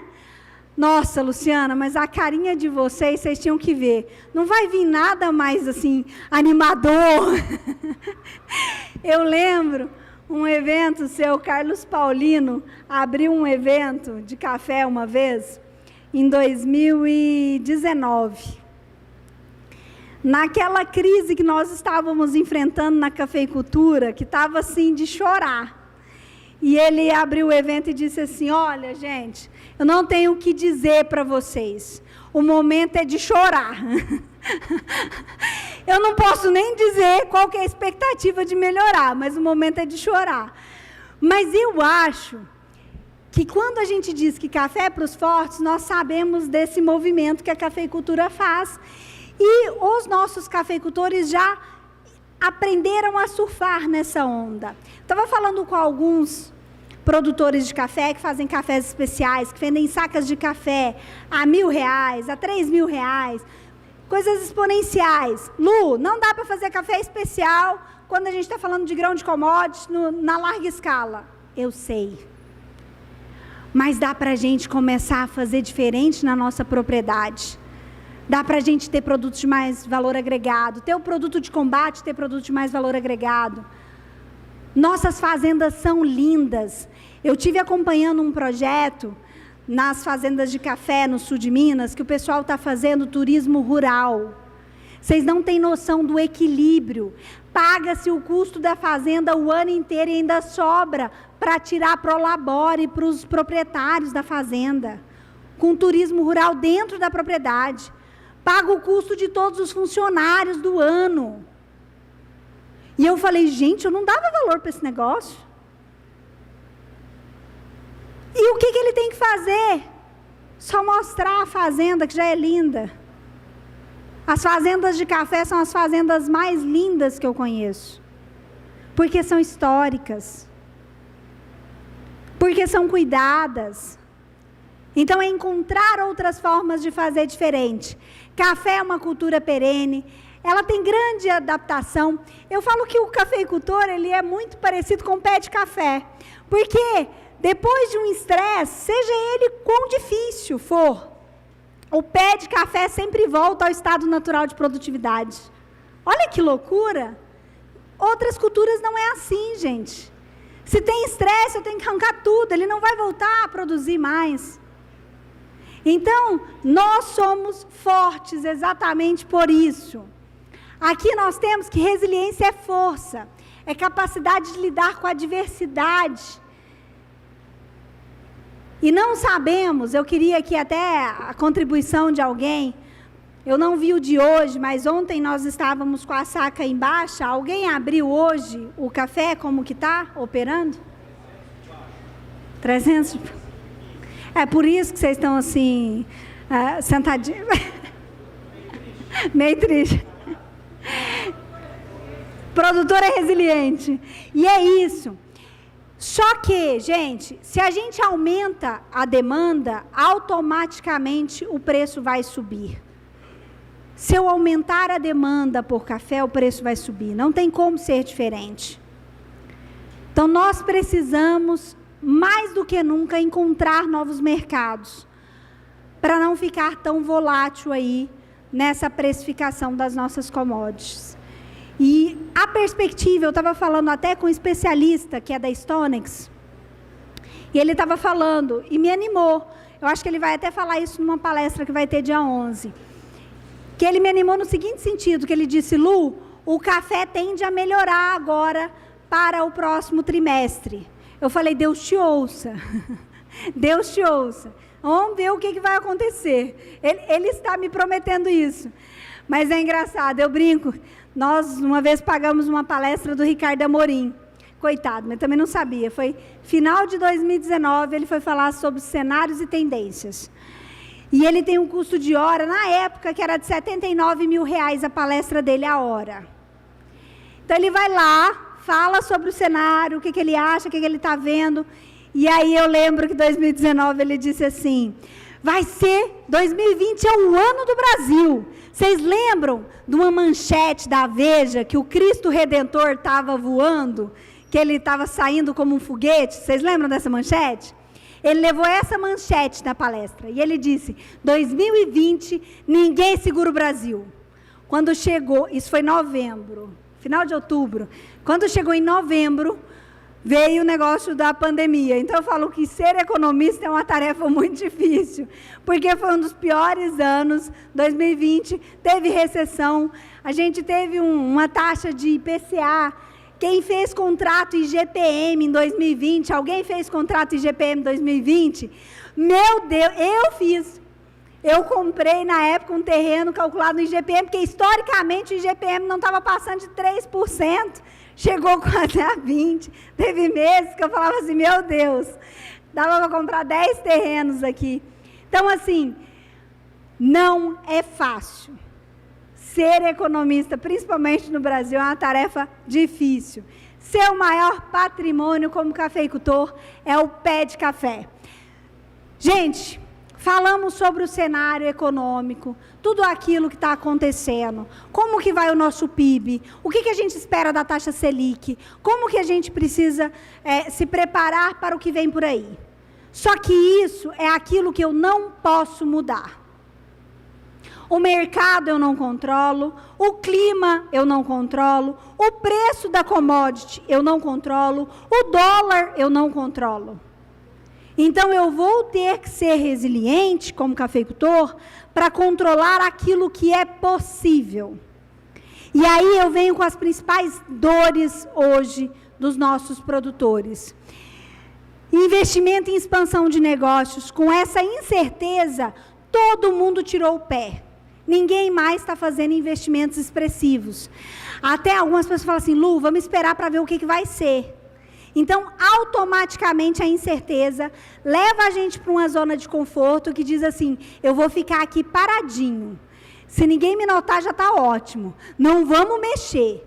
Nossa, Luciana, mas a carinha de vocês tinham que ver. Não vai vir nada mais, assim, animador. Eu lembro um evento, o seu Carlos Paulino abriu um evento de café uma vez, em 2019. Naquela crise que nós estávamos enfrentando na cafeicultura, que estava assim de chorar. E ele abriu o evento e disse assim, olha, gente, eu não tenho o que dizer para vocês, o momento é de chorar. Eu não posso nem dizer qual que é a expectativa de melhorar, mas o momento é de chorar. Mas eu acho que quando a gente diz que café é para os fortes, nós sabemos desse movimento que a cafeicultura faz. E os nossos cafeicultores já aprenderam a surfar nessa onda. Estava falando com alguns produtores de café que fazem cafés especiais, que vendem sacas de café a R$1.000, a R$3.000, coisas exponenciais. Lu, não dá para fazer café especial quando a gente está falando de grão de commodities na larga escala. Eu sei. Mas dá para a gente começar a fazer diferente na nossa propriedade. Dá para a gente ter produtos de mais valor agregado, ter o produto de combate, ter produto de mais valor agregado. Nossas fazendas são lindas. Eu tive acompanhando um projeto nas fazendas de café no sul de Minas, que o pessoal está fazendo turismo rural. Vocês não têm noção do equilíbrio. Paga-se o custo da fazenda o ano inteiro e ainda sobra para tirar para o labore, para os proprietários da fazenda. Com turismo rural dentro da propriedade. Paga o custo de todos os funcionários do ano. E eu falei, gente, eu não dava valor para esse negócio. E o que ele tem que fazer? Só mostrar a fazenda, que já é linda. As fazendas de café são as fazendas mais lindas que eu conheço. Porque são históricas. Porque são cuidadas. Então, é encontrar outras formas de fazer diferente. Café é uma cultura perene. Ela tem grande adaptação. Eu falo que o cafeicultor, ele é muito parecido com o pé de café. Porque depois de um estresse, seja ele quão difícil for, o pé de café sempre volta ao estado natural de produtividade. Olha que loucura. Outras culturas não é assim, gente. Se tem estresse, eu tenho que arrancar tudo. Ele não vai voltar a produzir mais. Então, nós somos fortes exatamente por isso. Aqui nós temos que resiliência é força, é capacidade de lidar com a adversidade. E não sabemos, eu queria aqui até a contribuição de alguém, eu não vi o de hoje, mas ontem nós estávamos com a saca em baixa. Alguém abriu hoje o café, como que está operando? 300? É por isso que vocês estão assim, sentadinhos. Meio triste. Produtora resiliente. E é isso. Só que, gente, se a gente aumenta a demanda, automaticamente o preço vai subir. Se eu aumentar a demanda por café, o preço vai subir. Não tem como ser diferente. Então, nós precisamos, mais do que nunca, encontrar novos mercados, para não ficar tão volátil aí nessa precificação das nossas commodities. E a perspectiva, eu estava falando até com um especialista, que é da Stonex, e ele estava falando, e me animou, eu acho que ele vai até falar isso numa palestra que vai ter dia 11, que ele me animou no seguinte sentido, que ele disse, Lu, o café tende a melhorar agora para o próximo trimestre. Eu falei, Deus te ouça, Deus te ouça. Vamos ver o que vai acontecer. Ele está me prometendo isso. Mas é engraçado, eu brinco. Nós, uma vez, pagamos uma palestra do Ricardo Amorim. Coitado, mas também não sabia. Foi final de 2019, ele foi falar sobre cenários e tendências. E ele tem um custo de hora, na época, que era de R$79 mil a palestra dele a hora. Então, ele vai lá, fala sobre o cenário, o que ele acha, o que ele está vendo. E aí eu lembro que em 2019 ele disse assim, 2020 é o ano do Brasil. Vocês lembram de uma manchete da Veja, que o Cristo Redentor estava voando, que ele estava saindo como um foguete? Vocês lembram dessa manchete? Ele levou essa manchete na palestra, e ele disse, 2020, ninguém segura o Brasil. Quando chegou, isso foi em novembro, final de outubro, quando chegou em novembro, veio o negócio da pandemia. Então, eu falo que ser economista é uma tarefa muito difícil, porque foi um dos piores anos. 2020 teve recessão, a gente teve uma taxa de IPCA. Quem fez contrato IGPM em 2020? Alguém fez contrato IGPM em 2020? Meu Deus, eu fiz. Eu comprei, na época, um terreno calculado no IGPM, porque, historicamente, o IGPM não estava passando de 3%. Chegou quase a 20%. Teve meses que eu falava assim, meu Deus, dava para comprar 10 terrenos aqui. Então, assim, não é fácil ser economista, principalmente no Brasil, é uma tarefa difícil. Seu maior patrimônio como cafeicultor é o pé de café. Gente, falamos sobre o cenário econômico, tudo aquilo que está acontecendo, como que vai o nosso PIB, o que a gente espera da taxa Selic, como que a gente precisa se preparar para o que vem por aí. Só que isso é aquilo que eu não posso mudar. O mercado eu não controlo, o clima eu não controlo, o preço da commodity eu não controlo, o dólar eu não controlo. Então, eu vou ter que ser resiliente, como cafeicultor, para controlar aquilo que é possível. E aí eu venho com as principais dores hoje dos nossos produtores. Investimento em expansão de negócios, com essa incerteza, todo mundo tirou o pé. Ninguém mais está fazendo investimentos expressivos. Até algumas pessoas falam assim, Lu, vamos esperar para ver o que vai ser. Então, automaticamente, a incerteza leva a gente para uma zona de conforto que diz assim, eu vou ficar aqui paradinho. Se ninguém me notar, já está ótimo. Não vamos mexer.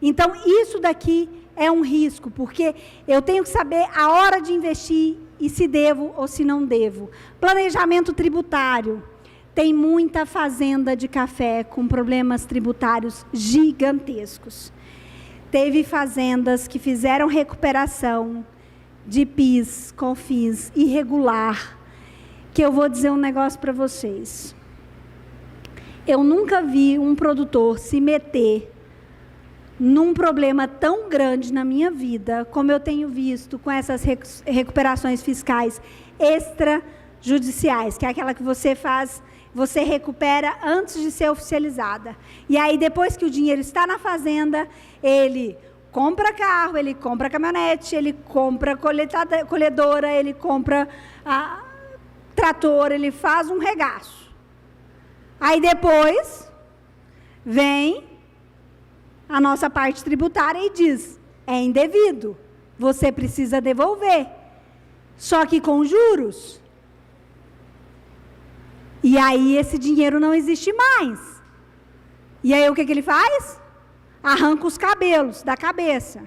Então, isso daqui é um risco, porque eu tenho que saber a hora de investir e se devo ou se não devo. Planejamento tributário. Tem muita fazenda de café com problemas tributários gigantescos. Teve fazendas que fizeram recuperação de PIS, COFINS irregular, que eu vou dizer um negócio para vocês. Eu nunca vi um produtor se meter num problema tão grande na minha vida, como eu tenho visto com essas recuperações fiscais extrajudiciais, que é aquela que você faz, você recupera antes de ser oficializada. E aí, depois que o dinheiro está na fazenda, ele compra carro, ele compra caminhonete, ele compra colhedora, ele compra trator, ele faz um regaço. Aí depois, vem a nossa parte tributária e diz, é indevido, você precisa devolver, só que com juros. E aí esse dinheiro não existe mais. E aí o que ele faz? Arranca os cabelos da cabeça.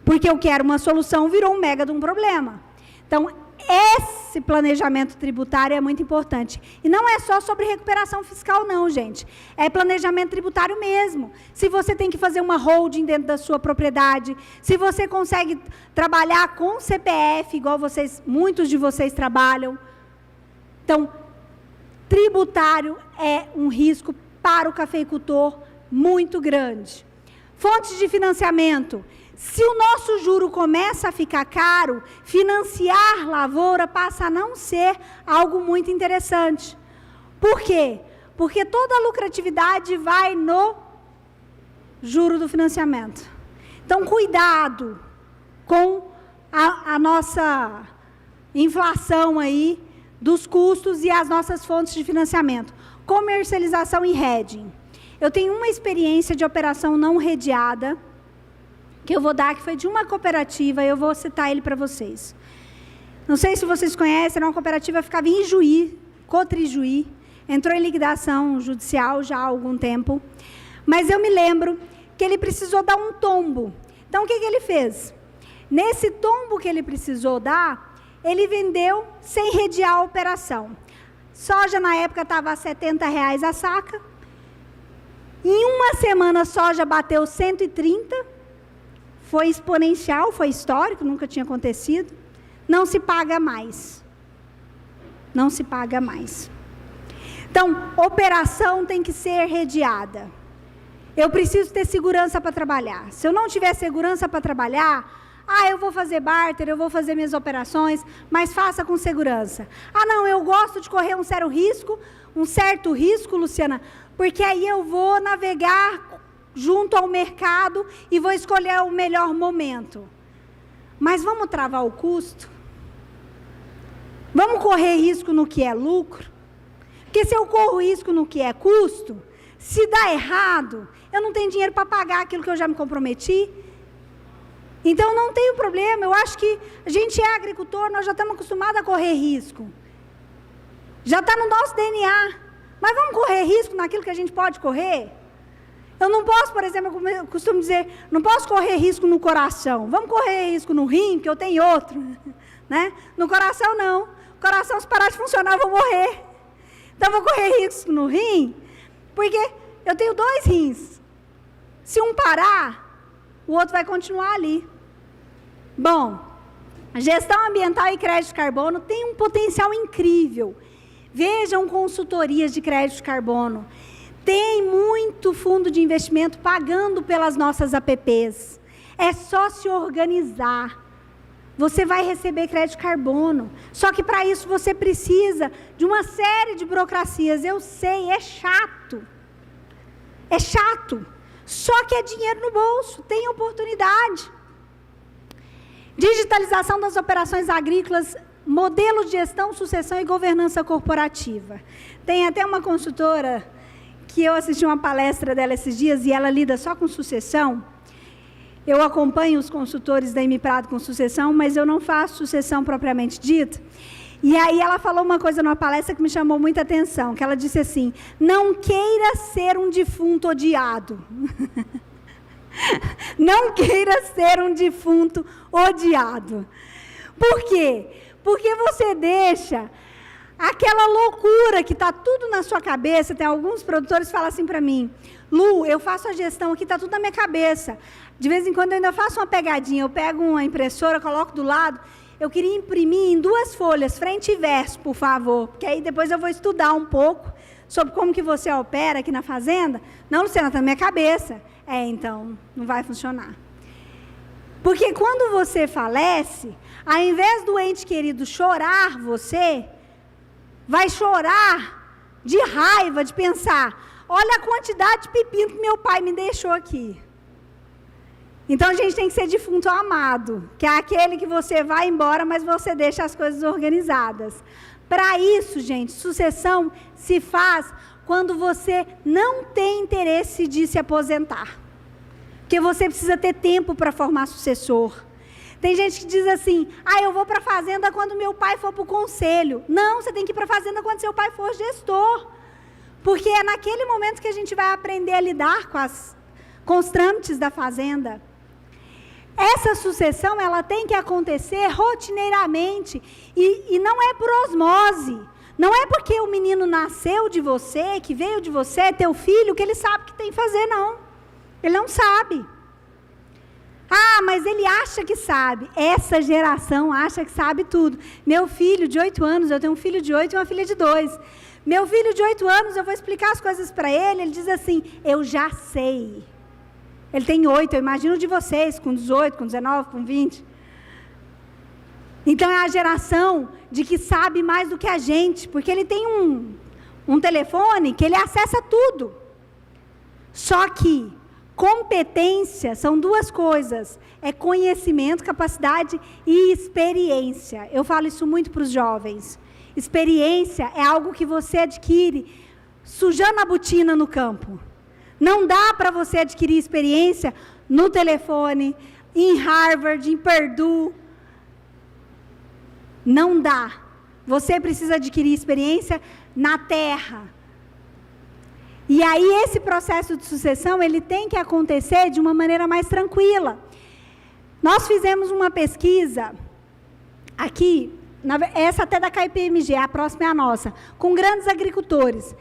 Porque eu quero uma solução, virou um mega de um problema. Então, esse planejamento tributário é muito importante. E não é só sobre recuperação fiscal, não, gente. É planejamento tributário mesmo. Se você tem que fazer uma holding dentro da sua propriedade, se você consegue trabalhar com CPF, igual muitos de vocês trabalham. Então, tributário é um risco para o cafeicultor muito grande. Fontes de financiamento. Se o nosso juro começa a ficar caro, financiar lavoura passa a não ser algo muito interessante. Por quê? Porque toda a lucratividade vai no juro do financiamento. Então, cuidado com a nossa inflação aí, dos custos e as nossas fontes de financiamento. Comercialização e hedging. Eu tenho uma experiência de operação não redeada, que eu vou dar, que foi de uma cooperativa, eu vou citar ele para vocês. Não sei se vocês conhecem, era uma cooperativa que ficava em Juí, Cotrijuí, entrou em liquidação judicial já há algum tempo, mas eu me lembro que ele precisou dar um tombo. Então, o que ele fez? Nesse tombo que ele precisou dar, ele vendeu sem redear a operação. Soja, na época, estava a R$70 a saca. Em uma semana, a soja bateu 130. Foi exponencial, foi histórico, nunca tinha acontecido. Não se paga mais. Não se paga mais. Então, operação tem que ser redeada. Eu preciso ter segurança para trabalhar. Se eu não tiver segurança para trabalhar, eu vou fazer barter, eu vou fazer minhas operações, mas faça com segurança. Não, eu gosto de correr um certo risco, Luciana, porque aí eu vou navegar junto ao mercado e vou escolher o melhor momento. Mas vamos travar o custo? Vamos correr risco no que é lucro? Porque se eu corro risco no que é custo, se dá errado, eu não tenho dinheiro para pagar aquilo que eu já me comprometi. Então, não tem problema, eu acho que a gente é agricultor, nós já estamos acostumados a correr risco. Já está no nosso DNA. Mas vamos correr risco naquilo que a gente pode correr? Eu não posso, por exemplo, eu costumo dizer, não posso correr risco no coração. Vamos correr risco no rim, que eu tenho outro. Né? No coração, não. O coração, se parar de funcionar, eu vou morrer. Então, eu vou correr risco no rim, porque eu tenho 2 rins. Se um parar, o outro vai continuar ali. Bom, gestão ambiental e crédito de carbono tem um potencial incrível. Vejam consultorias de crédito de carbono. Tem muito fundo de investimento pagando pelas nossas APPs. É só se organizar. Você vai receber crédito de carbono. Só que para isso você precisa de uma série de burocracias. Eu sei, é chato. É chato. Só que é dinheiro no bolso, tem oportunidade. Digitalização das operações agrícolas, modelo de gestão, sucessão e governança corporativa. Tem até uma consultora que eu assisti uma palestra dela esses dias e ela lida só com sucessão. Eu acompanho os consultores da Imiprado com sucessão, mas eu não faço sucessão propriamente dita. E aí ela falou uma coisa numa palestra que me chamou muita atenção, que ela disse assim, não queira ser um defunto odiado. Não queira ser um defunto odiado. Por quê? Porque você deixa aquela loucura que está tudo na sua cabeça. Tem alguns produtores que falam assim para mim, Lu, eu faço a gestão aqui, está tudo na minha cabeça. De vez em quando eu ainda faço uma pegadinha, eu pego uma impressora, coloco do lado, eu queria imprimir em 2 folhas, frente e verso, por favor, porque aí depois eu vou estudar um pouco sobre como que você opera aqui na fazenda. Não, Luciana, está na minha cabeça. Então, não vai funcionar. Porque quando você falece, ao invés do ente querido chorar você, vai chorar de raiva, de pensar, olha a quantidade de pepino que meu pai me deixou aqui. Então, a gente tem que ser defunto amado, que é aquele que você vai embora, mas você deixa as coisas organizadas. Para isso, gente, sucessão se faz quando você não tem interesse de se aposentar. Porque você precisa ter tempo para formar sucessor. Tem gente que diz assim, eu vou para a fazenda quando meu pai for para o conselho. Não, você tem que ir para a fazenda quando seu pai for gestor. Porque é naquele momento que a gente vai aprender a lidar com os trâmites da fazenda. Essa sucessão, ela tem que acontecer rotineiramente. E não é por osmose. Não é porque o menino nasceu de você, que veio de você, é teu filho, que ele sabe o que tem que fazer, não. Ele não sabe. Mas ele acha que sabe. Essa geração acha que sabe tudo. Meu filho de 8 anos, eu tenho um filho de 8 e uma filha de 2. Meu filho de 8 anos, eu vou explicar as coisas para ele, ele diz assim, eu já sei. Ele tem 8, eu imagino de vocês, com 18, com 19, com 20. Então, é a geração de que sabe mais do que a gente, porque ele tem um telefone que ele acessa tudo. Só que competência são 2 coisas, é conhecimento, capacidade e experiência. Eu falo isso muito para os jovens. Experiência é algo que você adquire sujando a botina no campo. Não dá para você adquirir experiência no telefone, em Harvard, em Purdue. Não dá. Você precisa adquirir experiência na terra. E aí esse processo de sucessão, ele tem que acontecer de uma maneira mais tranquila. Nós fizemos uma pesquisa aqui, essa até da KPMG, a próxima é a nossa, com grandes agricultores.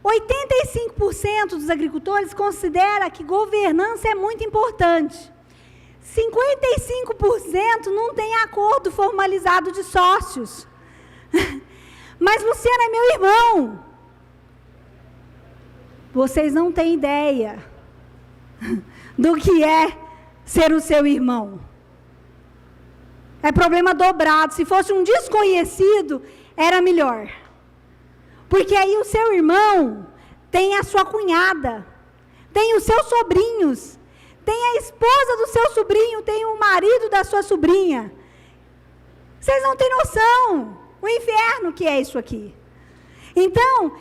85% dos agricultores considera que governança é muito importante. 55% não tem acordo formalizado de sócios. Mas Luciana é meu irmão. Vocês não têm ideia do que é ser o seu irmão. É problema dobrado. Se fosse um desconhecido, era melhor. Porque aí o seu irmão tem a sua cunhada, tem os seus sobrinhos, tem a esposa do seu sobrinho, tem o marido da sua sobrinha. Vocês não têm noção o inferno que é isso aqui. Então,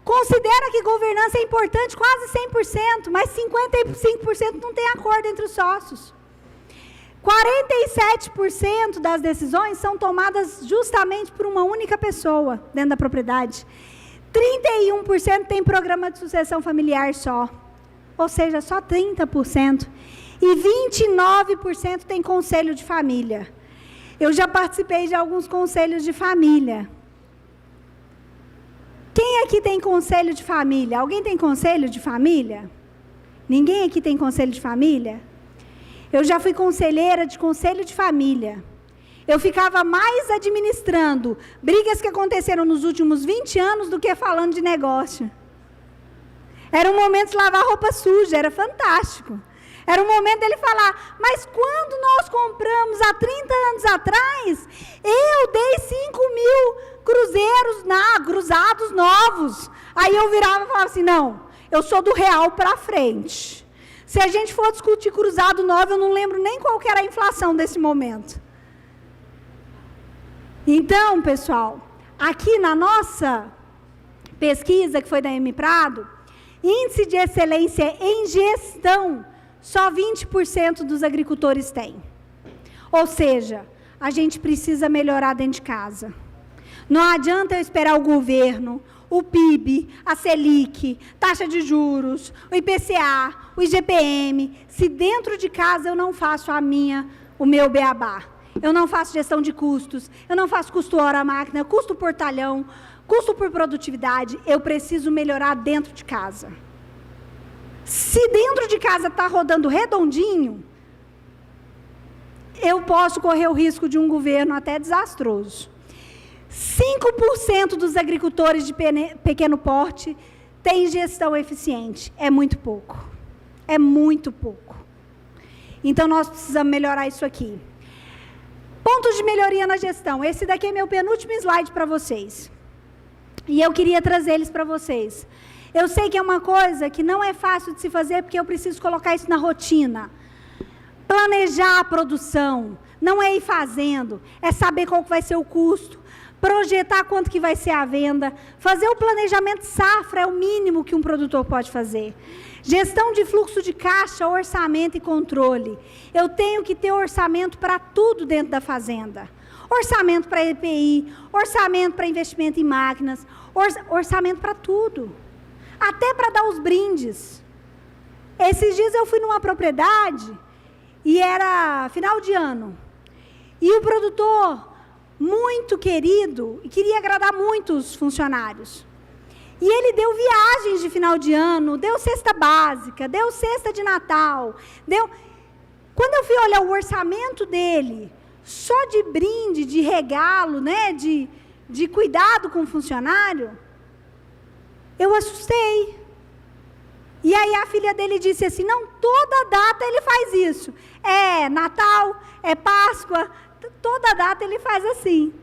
considera que governança é importante quase 100%, mas 55% não tem acordo entre os sócios. 47% das decisões são tomadas justamente por uma única pessoa dentro da propriedade. 31% tem programa de sucessão familiar só. Ou seja, só 30%. E 29% tem conselho de família. Eu já participei de alguns conselhos de família. Quem aqui tem conselho de família? Alguém tem conselho de família? Ninguém aqui tem conselho de família? Eu já fui conselheira de conselho de família. Eu ficava mais administrando brigas que aconteceram nos últimos 20 anos do que falando de negócio. Era um momento de lavar roupa suja, era fantástico. Era um momento dele falar, mas quando nós compramos há 30 anos atrás, eu dei 5.000 cruzados novos. Aí eu virava e falava assim, não, eu sou do real para frente. Se a gente for discutir cruzado novo, eu não lembro nem qual que era a inflação desse momento. Então, pessoal, aqui na nossa pesquisa, que foi da M Prado, índice de excelência em gestão, só 20% dos agricultores têm. Ou seja, a gente precisa melhorar dentro de casa. Não adianta eu esperar o governo, o PIB, a Selic, taxa de juros, o IPCA, o IGPM, se dentro de casa eu não faço o meu beabá. Eu não faço gestão de custos, eu não faço custo hora máquina, custo por talhão, custo por produtividade, eu preciso melhorar dentro de casa. Se dentro de casa está rodando redondinho, eu posso correr o risco de um governo até desastroso. 5% dos agricultores de pequeno porte têm gestão eficiente. É muito pouco. É muito pouco. Então, nós precisamos melhorar isso aqui. Pontos de melhoria na gestão. Esse daqui é meu penúltimo slide para vocês. E eu queria trazer eles para vocês. Eu sei que é uma coisa que não é fácil de se fazer, porque eu preciso colocar isso na rotina. Planejar a produção, não é ir fazendo, é saber qual vai ser o custo, projetar quanto que vai ser a venda, fazer o planejamento safra é o mínimo que um produtor pode fazer. Gestão de fluxo de caixa, orçamento e controle. Eu tenho que ter orçamento para tudo dentro da fazenda. Orçamento para EPI, orçamento para investimento em máquinas, orçamento para tudo. Até para dar os brindes. Esses dias eu fui numa propriedade e era final de ano. E o produtor, muito querido, queria agradar muitos funcionários. E ele deu viagens de final de ano, deu cesta básica, deu cesta de Natal, deu... Quando eu fui olhar o orçamento dele, só de brinde, de regalo, né, de cuidado com o funcionário, eu assustei. E aí a filha dele disse assim, não, toda data ele faz isso. É Natal, é Páscoa, toda data ele faz assim.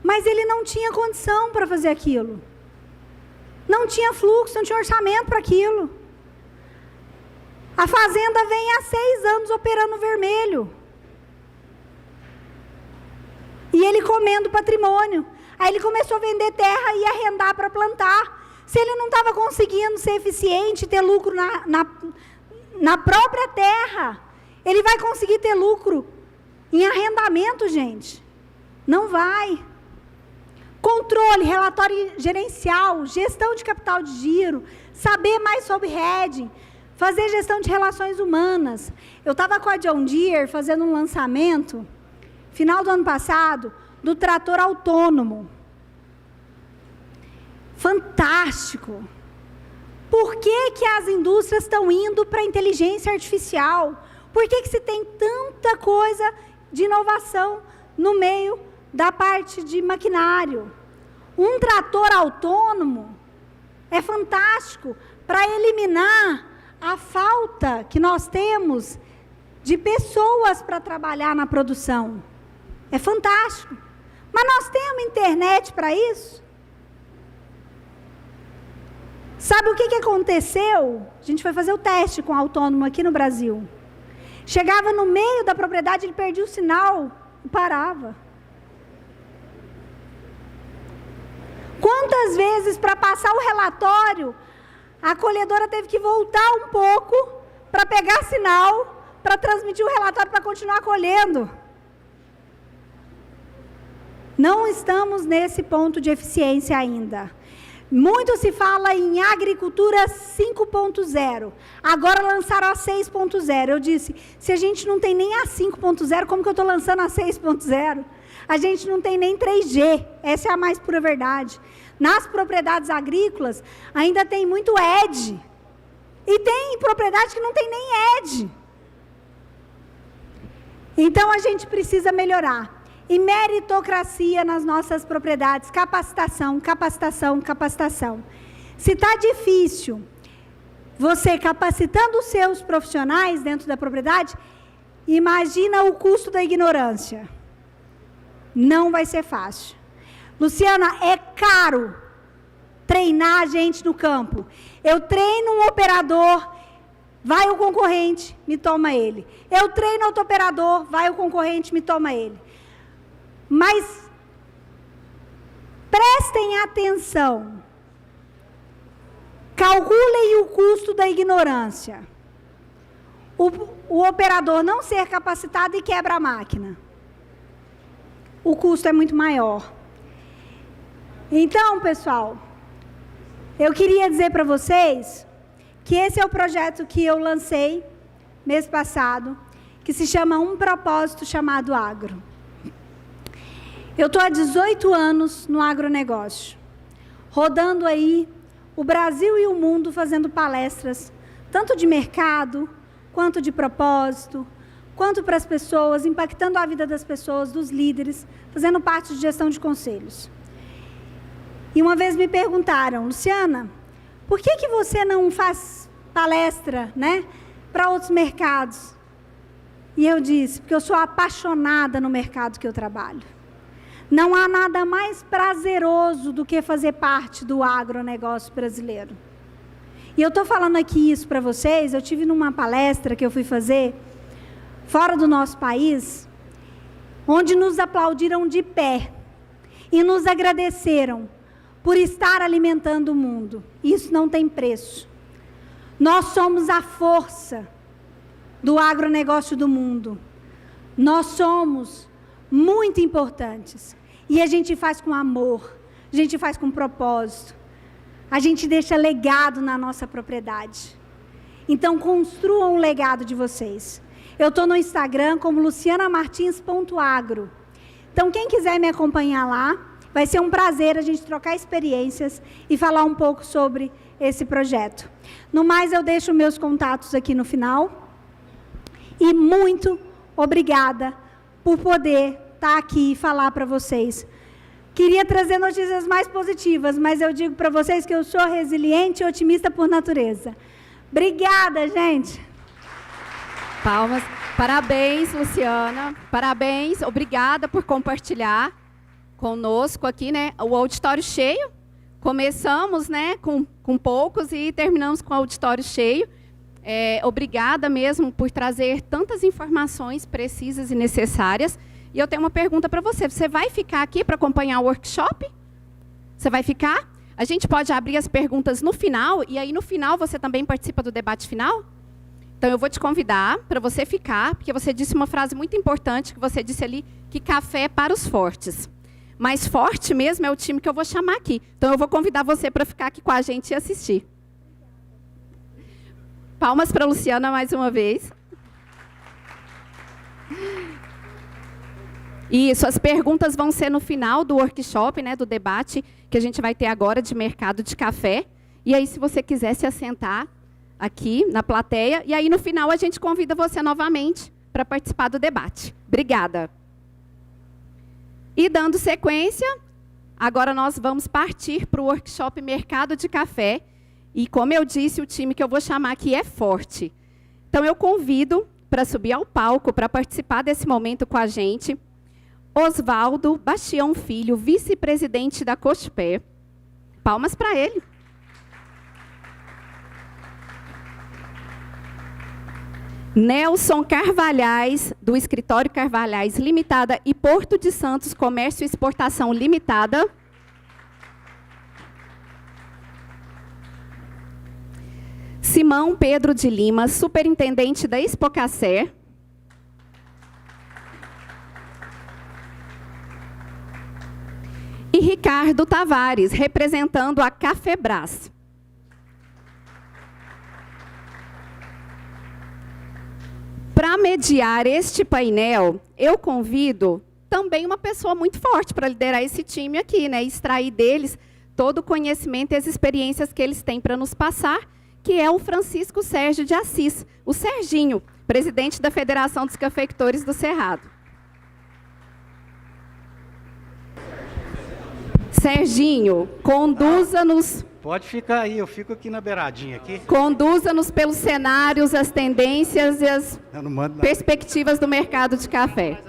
Mas ele não tinha condição para fazer aquilo. Não tinha fluxo, não tinha orçamento para aquilo. A fazenda vem há 6 anos operando vermelho. E ele comendo patrimônio. Aí ele começou a vender terra e arrendar para plantar. Se ele não estava conseguindo ser eficiente, ter lucro na própria terra, ele vai conseguir ter lucro em arrendamento, gente? Não vai. Controle, relatório gerencial, gestão de capital de giro, saber mais sobre hedging, fazer gestão de relações humanas. Eu estava com a John Deere fazendo um lançamento, final do ano passado, do trator autônomo. Fantástico. Por que as indústrias estão indo para a inteligência artificial? Por que se tem tanta coisa de inovação no meio da parte de maquinário? Um trator autônomo é fantástico para eliminar a falta que nós temos de pessoas para trabalhar na produção. É fantástico. Mas nós temos internet para isso? Sabe o que aconteceu? A gente foi fazer o teste com o autônomo aqui no Brasil. Chegava no meio da propriedade, ele perdia o sinal e parava. Quantas vezes, para passar o relatório, a colhedora teve que voltar um pouco para pegar sinal, para transmitir o relatório, para continuar colhendo? Não estamos nesse ponto de eficiência ainda. Muito se fala em agricultura 5.0. Agora lançaram a 6.0. Eu disse, se a gente não tem nem a 5.0, como que eu estou lançando a 6.0? A gente não tem nem 3G. Essa é a mais pura verdade. Nas propriedades agrícolas, ainda tem muito ED. E tem propriedade que não tem nem ED. Então, a gente precisa melhorar. E meritocracia nas nossas propriedades, capacitação, capacitação, capacitação. Se está difícil, você capacitando os seus profissionais dentro da propriedade, imagina o custo da ignorância. Não vai ser fácil. Luciana, é caro treinar a gente no campo. Eu treino um operador, vai o concorrente, me toma ele. Eu treino outro operador, vai o concorrente, me toma ele. Mas prestem atenção, calculem o custo da ignorância. O operador não ser capacitado e quebra a máquina. O custo é muito maior. Então, pessoal, eu queria dizer para vocês que esse é o projeto que eu lancei mês passado, que se chama Um Propósito Chamado Agro. Eu estou há 18 anos no agronegócio, rodando aí o Brasil e o mundo fazendo palestras, tanto de mercado, quanto de propósito, quanto para as pessoas, impactando a vida das pessoas, dos líderes, fazendo parte de gestão de conselhos. E uma vez me perguntaram, Luciana, por que você não faz palestra, né, para outros mercados? E eu disse, porque eu sou apaixonada no mercado que eu trabalho. Não há nada mais prazeroso do que fazer parte do agronegócio brasileiro. E eu estou falando aqui isso para vocês, eu tive numa palestra que eu fui fazer, fora do nosso país, onde nos aplaudiram de pé e nos agradeceram por estar alimentando o mundo. Isso não tem preço. Nós somos a força do agronegócio do mundo. Nós somos muito importantes. E a gente faz com amor, a gente faz com propósito. A gente deixa legado na nossa propriedade. Então, construam um legado de vocês. Eu estou no Instagram como lucianamartins.agro. Então, quem quiser me acompanhar lá, vai ser um prazer a gente trocar experiências e falar um pouco sobre esse projeto. No mais, eu deixo meus contatos aqui no final. E muito obrigada por poder estar aqui e falar para vocês. Queria trazer notícias mais positivas, mas eu digo para vocês que eu sou resiliente e otimista por natureza. Obrigada, gente. Palmas. Parabéns, Luciana. Parabéns. Obrigada por compartilhar conosco aqui, né? O auditório cheio. Começamos, né, com poucos e terminamos com o auditório cheio. Obrigada mesmo por trazer tantas informações precisas e necessárias. E eu tenho uma pergunta para você. Você vai ficar aqui para acompanhar o workshop? Você vai ficar? A gente pode abrir as perguntas no final, e aí no final você também participa do debate final? Então eu vou te convidar para você ficar, porque você disse uma frase muito importante, que você disse ali, que café é para os fortes. Mas forte mesmo é o time que eu vou chamar aqui. Então eu vou convidar você para ficar aqui com a gente e assistir. Palmas para a Luciana mais uma vez. Isso, as perguntas vão ser no final do workshop, né, do debate, que a gente vai ter agora de mercado de café. E aí, se você quiser se assentar aqui na plateia, e aí no final a gente convida você novamente para participar do debate. Obrigada. E dando sequência, agora nós vamos partir para o workshop Mercado de Café. E como eu disse, o time que eu vou chamar aqui é forte. Então eu convido para subir ao palco, para participar desse momento com a gente, Osvaldo Bastião Filho, vice-presidente da Cochupé. Palmas para ele. Nelson Carvalhais, do Escritório Carvalhais Limitada e Porto de Santos Comércio e Exportação Limitada. Simão Pedro de Lima, superintendente da Expocacé. E Ricardo Tavares, representando a Cafebras. Para mediar este painel, eu convido também uma pessoa muito forte para liderar esse time aqui, né? Extrair deles todo o conhecimento e as experiências que eles têm para nos passar, que é o Francisco Sérgio de Assis, o Serginho, presidente da Federação dos Cafeicultores do Cerrado. Serginho, conduza-nos... Pode ficar aí, eu fico aqui na beiradinha aqui. Conduza-nos pelos cenários, as tendências e as perspectivas do mercado de café.